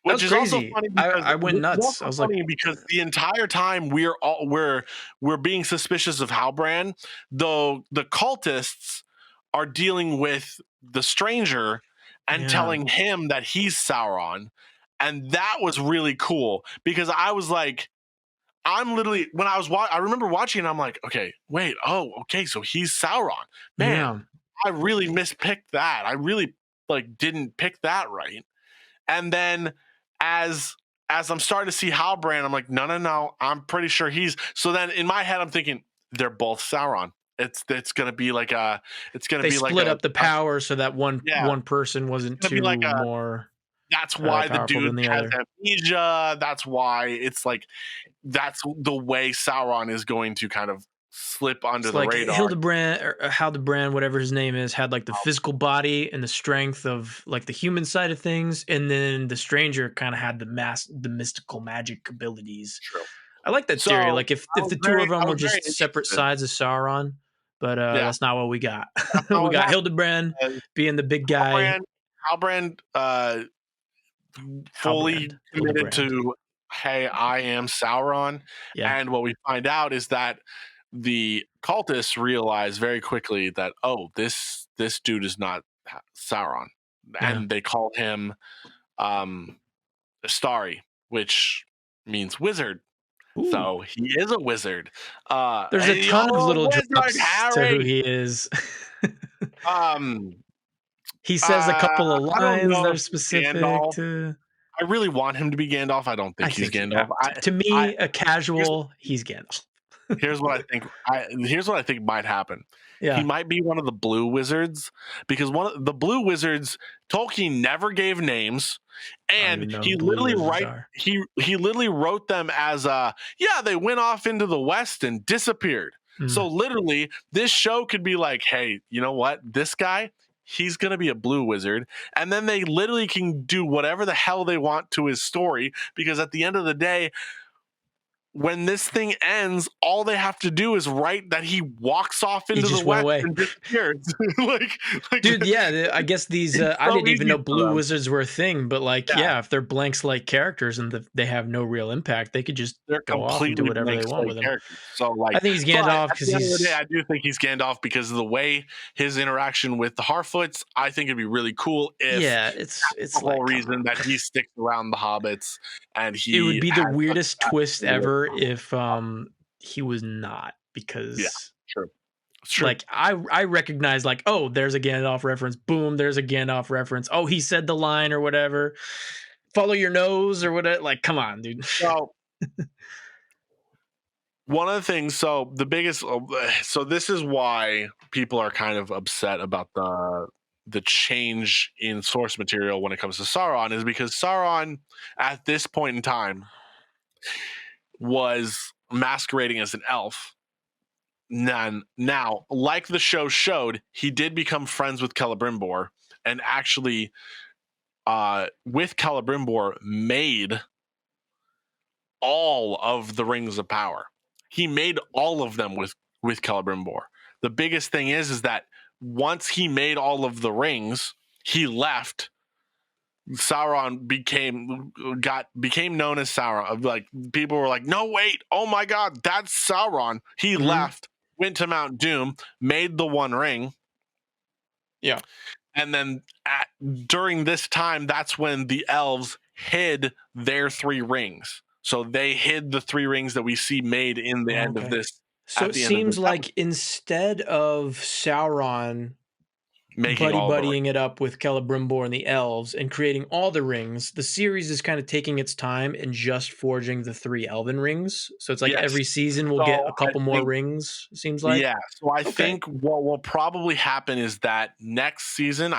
That was Which is also crazy. funny because I went nuts. I was like, the entire time we're being suspicious of Halbrand, though the cultists are dealing with the stranger and yeah, telling him that he's Sauron. And that was really cool because I was like, I'm literally when I remember watching and I'm like, okay, wait, okay, so he's Sauron. Man, yeah. I really mispicked that. I really like didn't pick that right. And then as I'm starting to see Halbrand, I'm like, no, I'm pretty sure he's. So then in my head, I'm thinking they're both Sauron. It's gonna be like They split up the power so that one yeah, person wasn't it's gonna be like too more that's why the powerful dude than the has other. amnesia. That's why it's like that's the way Sauron is going to kind of slip under It's the like radar. Hildebrand or Haldebrand, whatever his name is, had like the physical body and the strength of like the human side of things, and then the stranger kind of had the mystical magic abilities. True. I like that So theory. Like if the two of I them were was very just separate interested. sides of Sauron, but Yeah, that's not what we got. that's not We what got happened. Hildebrand being the big guy. Halbrand fully committed Hildebrand. to, hey, I am Sauron. Yeah, And what we find out is that the cultists realize very quickly that, oh, this dude is not Sauron. yeah. And they call him Astari, which means wizard. Ooh. So he is a wizard. There's a Hey, ton of yo, little wizard drops to who Harry. he is. Um, He says a couple of I don't lines know that if are he's specific Gandalf. to I really want him to be Gandalf. I don't I think he's think Gandalf. to I me, a here's casual, he's Gandalf. here's what I think. Here's what I think might happen. He Yeah. might be one of the blue wizards because one of the blue wizards Tolkien never gave names, I don't and even know he who blue literally wizards write are. he literally wrote them as yeah, they went off into the west and disappeared. So Mm. literally this show could be like, hey, you know what, this guy, he's gonna be a blue wizard, and then they literally can do whatever the hell they want to his story because at the end of the day, when this thing ends, all they have to do is write that he walks off He into the just went west away. and disappears. like Dude, yeah, I guess these it's I so didn't even easy know for blue them. wizards were a thing, but like, Yeah, yeah, if they're blank slate characters and they have no real impact, they could just they're go off and do completely whatever blank they want slate with them. characters. So I like, think he's but Gandalf at because the end of the day, he's I do think he's Gandalf because of the way his interaction with the Harfoots. I think it'd be really cool if yeah, the it's whole like, come reason on. that he sticks around the hobbits and It would he be the has such weirdest a twist fascination with ever if he was not, yeah, because true. It's true. like I recognize like, oh, there's a Gandalf reference. Boom, there's a Gandalf reference. Oh, he said the line or whatever. Follow your nose or whatever. Like, come on, dude. So one of the things, so the biggest, so this is why people are kind of upset about the change in source material when it comes to Sauron, is because Sauron at this point in time was masquerading as an elf, None. Now, like the show showed, he did become friends with Celebrimbor, and actually, with Celebrimbor, made all of the rings of power. He made all of them with Celebrimbor. The biggest thing is that once he made all of the rings, he left. Sauron became known as Sauron. Like, people were like, "No, wait! Oh my God, that's Sauron!" He left, went to Mount Doom, made the One Ring. Yeah. And then during this time, that's when the elves hid their 3 rings. So they hid the 3 rings that we see made in the end of Okay. this. So At it the end of this seems like instead of Sauron making all the rings. buddying it up with Celebrimbor and the elves and creating all the rings, the series is kind of taking its time and just forging the 3 elven rings. So it's like Yes. every season we'll get So a I couple more think, rings, it seems like. yeah. So I Okay. think what will probably happen is that next season,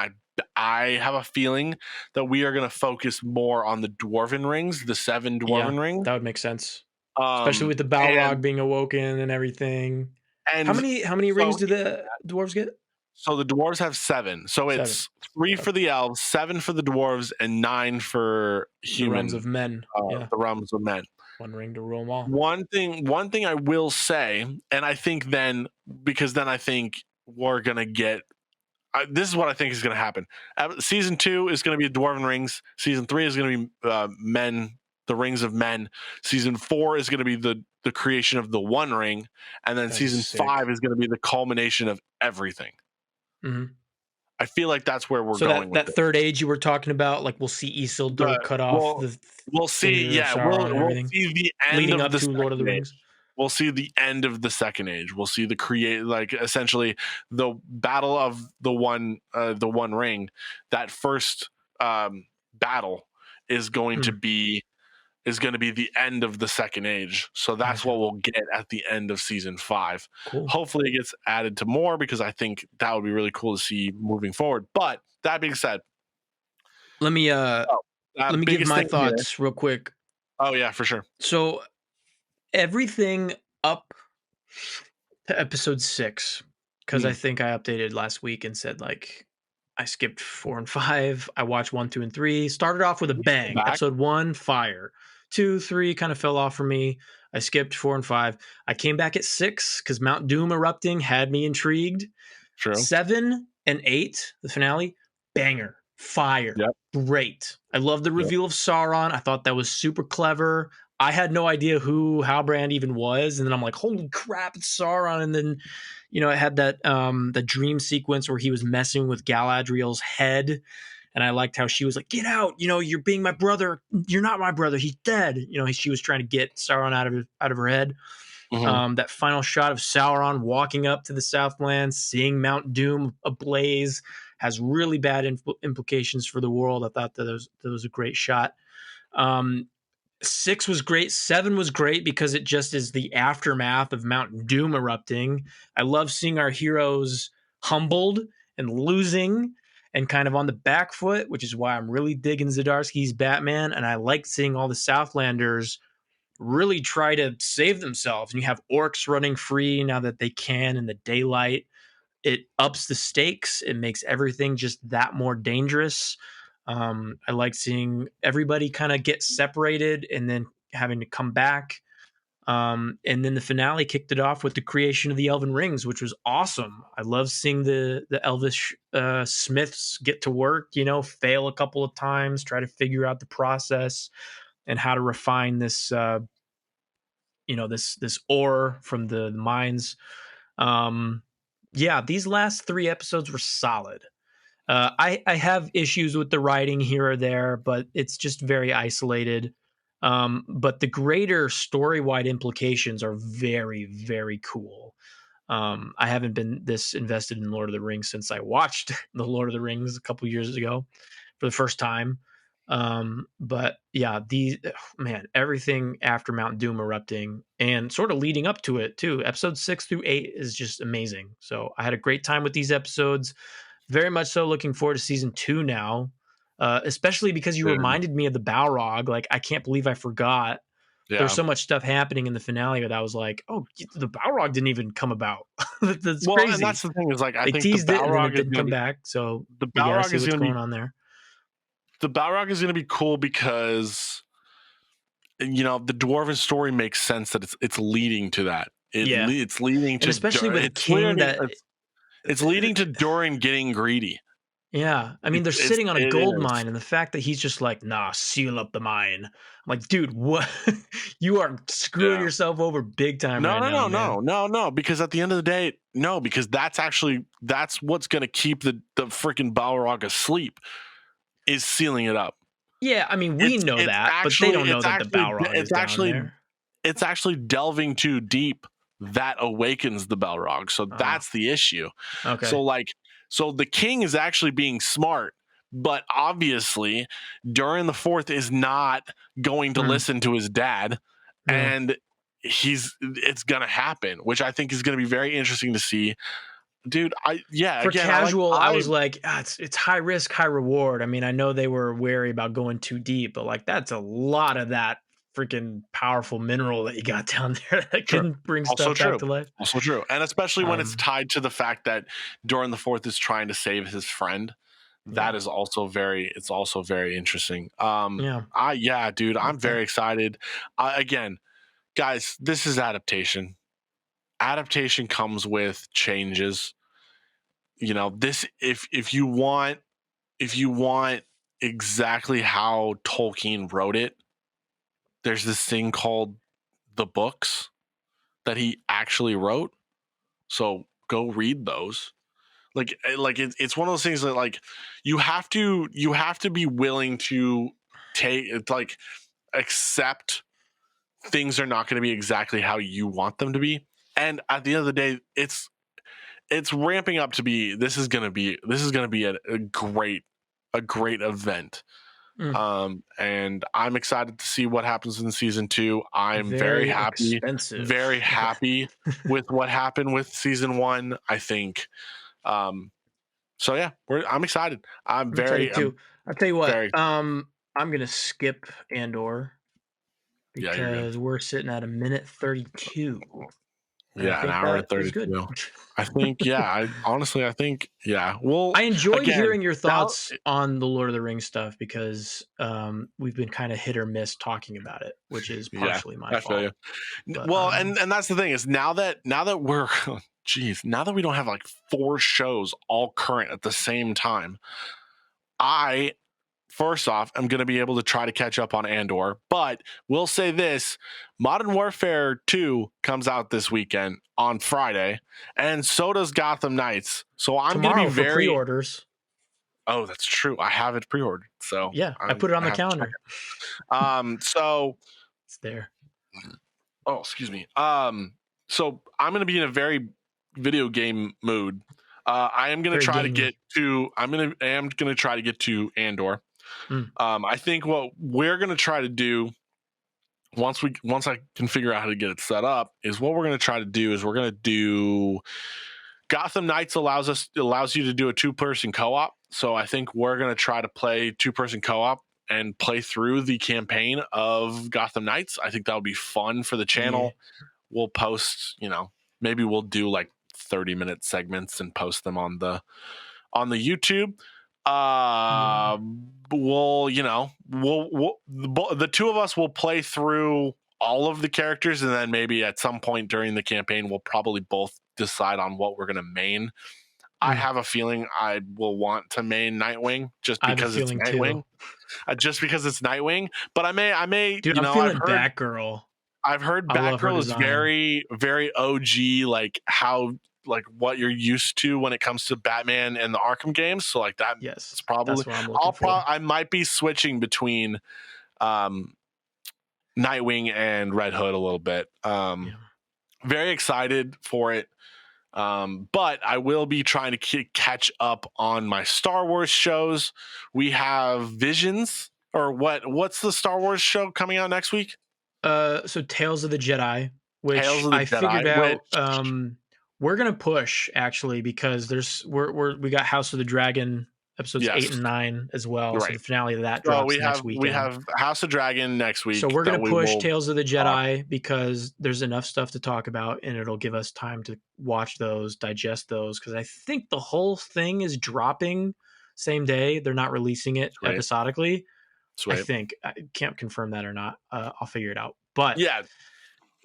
I have a feeling that we are going to focus more on the dwarven rings, the 7 Yeah, dwarven rings. that would make sense. Especially with the And Balrog being awoken and everything. How and many rings so do the dwarves get? So the dwarves have 7. So 7. it's 3 Okay. for the elves, 7 for the dwarves, and 9 for The realms of human, men. Yeah. the realms of men. One ring to rule them all. One thing I will say, and I think then, because then I think we're gonna get. This is what I think is going to happen. Season 2 is going to be Dwarven Rings. Season 3 is going to be Men, the Rings of Men. Season 4 is going to be the creation of the One Ring, and then That'd be season sick. 5 is going to be the culmination of everything. Mhm. I feel like that's where we're So going with that this. third age you were talking about, like, we'll see Isildur cut off the We'll see. finger of Yeah, Sauron and we'll everything, see the end leading of up the to Lord of the Second Age. Rings. We'll see the end of the Second Age. We'll see like essentially the battle of the One Ring. That first battle is going to Hmm. be the end of the Second Age. So that's Gotcha. what we'll get at the end of season 5. Cool. Hopefully it gets added to more, because I think that would be really cool to see moving forward. But that being said, Let me oh, give biggest my thing here. thoughts real quick. Oh yeah, for sure. So everything up to episode 6, because I Mm. think I updated last week and said, like, I skipped 4 and 5. I watched 1, 2, and 3. Started off with a You can go bang. back. Episode 1, fire. 2, 3 kind of fell off for me. I skipped 4 and 5. I came back at 6 because Mount Doom erupting had me intrigued. True. 7 and 8, the finale, banger, fire, Yep. great. I love the Yep. reveal of Sauron. I thought that was super clever. I had no idea who Halbrand even was, and then I'm like, holy crap, it's Sauron. And then, it had that the dream sequence where he was messing with Galadriel's head, and I liked how she was like, "Get out! You're being my brother. You're not my brother. He's dead." She was trying to get Sauron out of her head. Mhm. That final shot of Sauron walking up to the Southland, seeing Mount Doom ablaze, has really bad implications for the world. I thought that was a great shot. 6 was great. 7 was great because it just is the aftermath of Mount Doom erupting. I love seeing our heroes humbled and losing and kind of on the back foot, which is why I'm really digging Zdarsky's Batman. And I like seeing all the Southlanders really try to save themselves. And you have orcs running free now that they can in the daylight. It ups the stakes. It makes everything just that more dangerous. I like seeing everybody kind of get separated and then having to come back. And then the finale kicked it off with the creation of the Elven Rings, which was awesome. I love seeing the Elvish smiths get to work, fail a couple of times, try to figure out the process and how to refine this this ore from the mines. Um, yeah, these last 3 episodes were solid. I have issues with the writing here or there, but it's just very isolated. But the greater story wide implications are very, very cool. I haven't been this invested in Lord of the Rings since I watched the Lord of the Rings a couple years ago for the first time. But yeah, man, everything after Mount Doom erupting and sort of leading up to it too. Episode 6 through 8 is just amazing. So I had a great time with these episodes. Very much so looking forward to season 2 now. Especially because you Dude. reminded me of the Balrog. Like, I can't believe I forgot. there's Yeah. so much stuff happening in the finale that I was like, oh, the Balrog didn't even come about. That's Well, and crazy. that's the thing is like I They think teased it and then it didn't come back. So the we got to Balrog see is what's going to going be on there. the Balrog is going to be cool because the dwarven story makes sense that it's leading to that. Yeah. It's leading And to especially with a king that, it's leading to Durin getting greedy. yeah. I mean, they're It's sitting on a it gold is mine, and the fact that he's just like, nah, seal up the mine. I'm like, dude, what? You are screwing yeah. yourself over big time No, right no, now, no, man. no, no, no. Because at the end of the day, no. Because that's what's going to keep the freaking Balrog asleep is sealing it up. Yeah, I mean, we know that, but they don't know that the Balrog is down there. it's actually delving too deep that awakens the Balrog. So Oh, that's the issue. okay. So so the king is actually being smart, but obviously Durin the Fourth is not going to Mm, listen to his dad, yeah. and it's gonna happen, which I think is gonna be very interesting to see. Dude, For again, casual, I was like, it's high risk, high reward. I mean, I know they were wary about going too deep, but like that's a lot of that freaking powerful mineral that you got down there that sure. can bring Also stuff back true. to life. Also true. And especially when it's Um, tied to the fact that Durin the Fourth is trying to save his friend. That yeah, is also it's also very interesting. yeah, Dude, I'm okay. very excited. Again, guys, this is adaptation. Adaptation comes with changes. This if you want exactly how Tolkien wrote it, there's this thing called the books that he actually wrote. So go read those. It's one of those things that like you have to be willing to accept things are not going to be exactly how you want them to be. And at the end of the day, it's ramping up to be this is going to be a great event. Mm, And I'm excited to see what happens in season 2. I'm very expensive. very happy with what happened with season 1. I think so yeah, I'm excited. I'm excited I'm too. I'll tell you what, very I'm gonna skip Andor yeah, you're good. because we're sitting at a minute 32, and I Yeah, an think hour and that is good. 32. I think I honestly I think yeah. Well, I enjoyed again, hearing your now thoughts on the Lord of the Rings stuff because we've been kind of hit or miss talking about it, which is yeah, partially my I feel fault. you. But Well, and that's the thing is now that we're geez, now that we don't have like 4 shows all current at the same time, I first off, I'm going to be able to try to catch up on Andor, but we'll say this, Modern Warfare 2 comes out this weekend on Friday, and so does Gotham Knights. So I'm going to be tomorrow for very pre-orders, Oh, that's true. I have it pre-ordered. So yeah, I I put it on I the have to check calendar. it. So It's there. oh, excuse me. So I'm going to be in a very video game mood. I am going to Very try to gamey. get to I am going to try to get to Andor. Mm, I think what we're going to try to do once I can figure out how to get it set up is what we're going to try to do is we're going to do Gotham Knights allows you to do a 2-person co-op. So I think we're going to try to play 2-person co-op and play through the campaign of Gotham Knights. I think that would be fun for the yeah. channel. We'll post, maybe we'll do like 30-minute segments and post them on the YouTube. Yeah. The two of us will play through all of the characters, and then maybe at some point during the campaign, we'll probably both decide on what we're going to main. I Mm, have a feeling I will want to main Nightwing I have a feeling too. Just because it's Nightwing. But I may, Dude, I'm feeling Batgirl. I've heard I love her Batgirl is design. very, very OG, like what you're used to when it comes to Batman and the Arkham games. So like Yes, that's probably that's what I'm looking for. I might be switching between um Nightwing and Red Hood a little bit. Yeah. Very excited for it. But I will be trying to catch up on my Star Wars shows. We have Visions or what's the Star Wars show coming out next week? So Tales of the Jedi, Tales which of the I Jedi, figured which out, we're gonna push actually because we got House of the Dragon episodes 8 Yes. and 9 as well. So Right. the finale of that So drops next we weekend. have House of Dragon next So week we're that gonna we push will Tales of the talk. Jedi because there's enough stuff to talk about, and it'll give us time to watch those, digest those. Because I think the whole thing is dropping same day. They're not releasing it Sweet. episodically. I Sweet. think I can't confirm that or not. I'll figure it out. But Yeah.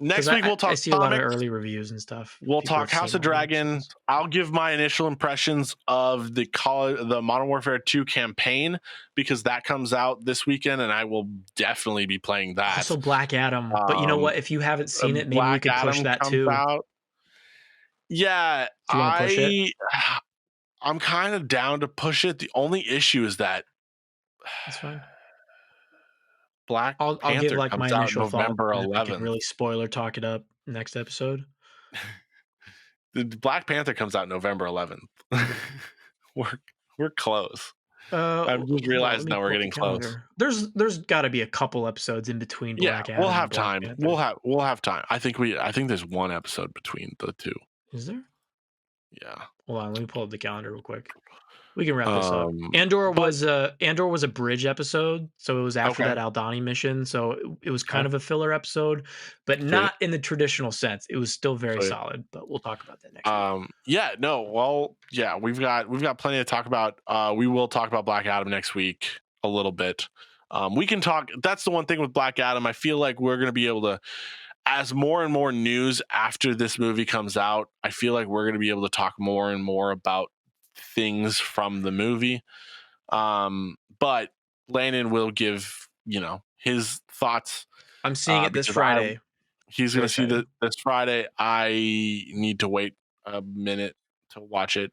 because Next week we'll I talk see a lot of comics. early reviews and stuff. We'll People talk have House seen of all the Dragon. episodes. I'll give my initial impressions of the Modern Warfare 2 campaign because that comes out this weekend, and I will definitely be playing that. Also, Black Adam. But you know Um, what? If you haven't seen it, maybe we Black could push Adam that comes too. out. Yeah, Do you want to push it? I'm kind of down to push it. The only issue is that That's fine. Black I'll give Panther like my comes out initial thoughts, November and then we can 11th. really spoiler talk it up next episode. The Black Panther comes out November 11th. we're close. I've just Hold on, let realized me now we're pull up the getting close. calendar. There's got to be a couple episodes in between Yeah, Black we'll Adam and have Black time. Panther. We'll have time. I think there's one episode between the two. Is there? Yeah. Hold on, let me pull up the calendar real quick. We can wrap this up. But Andor was a bridge episode, so it was after okay. that Aldani mission. So it was kind Okay. of a filler episode, but Sweet. not in the traditional sense. It was still very Sweet. solid. But we'll talk about that next week. Yeah, no, well, yeah, we've got plenty to talk about. We will talk about Black Adam next week a little bit. We can talk. That's the one thing with Black Adam. I feel like we're gonna be able to, as more and more news after this movie comes out, I feel like we're gonna be able to talk more and more about things from the movie. But Landon will give, his thoughts. I'm seeing it this because Friday. He's Very going to see excited. this Friday. I need to wait a minute to watch it.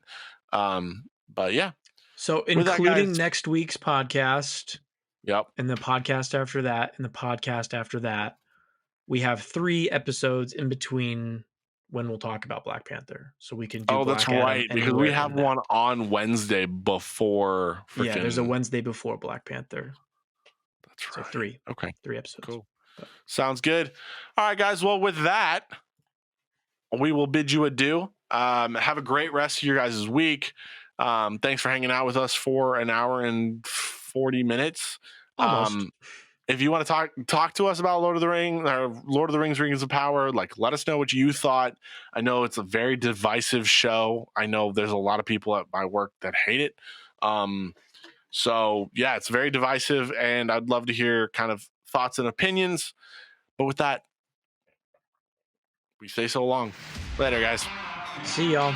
But yeah. So With that, including guys, next week's podcast, yep. and the podcast after that, and the podcast after that, we have 3 episodes in between when we'll talk about Black Panther. So we can do That's Black Adam right, because anywhere we have in that. one on Wednesday before freaking. Yeah, there's a Wednesday before Black Panther. That's So right. 3. Okay. 3 episodes. Cool. Sounds good. All right, guys. Well, with that, we will bid you adieu. Have a great rest of your guys' week. Thanks for hanging out with us for an hour and 40 minutes. Almost. If you want to talk to us about Lord of the Rings, Rings of Power, let us know what you thought. I know it's a very divisive show. I know there's a lot of people at my work that hate it. So yeah, it's very divisive, and I'd love to hear kind of thoughts and opinions. But with that, we say so long. Later, guys. See y'all.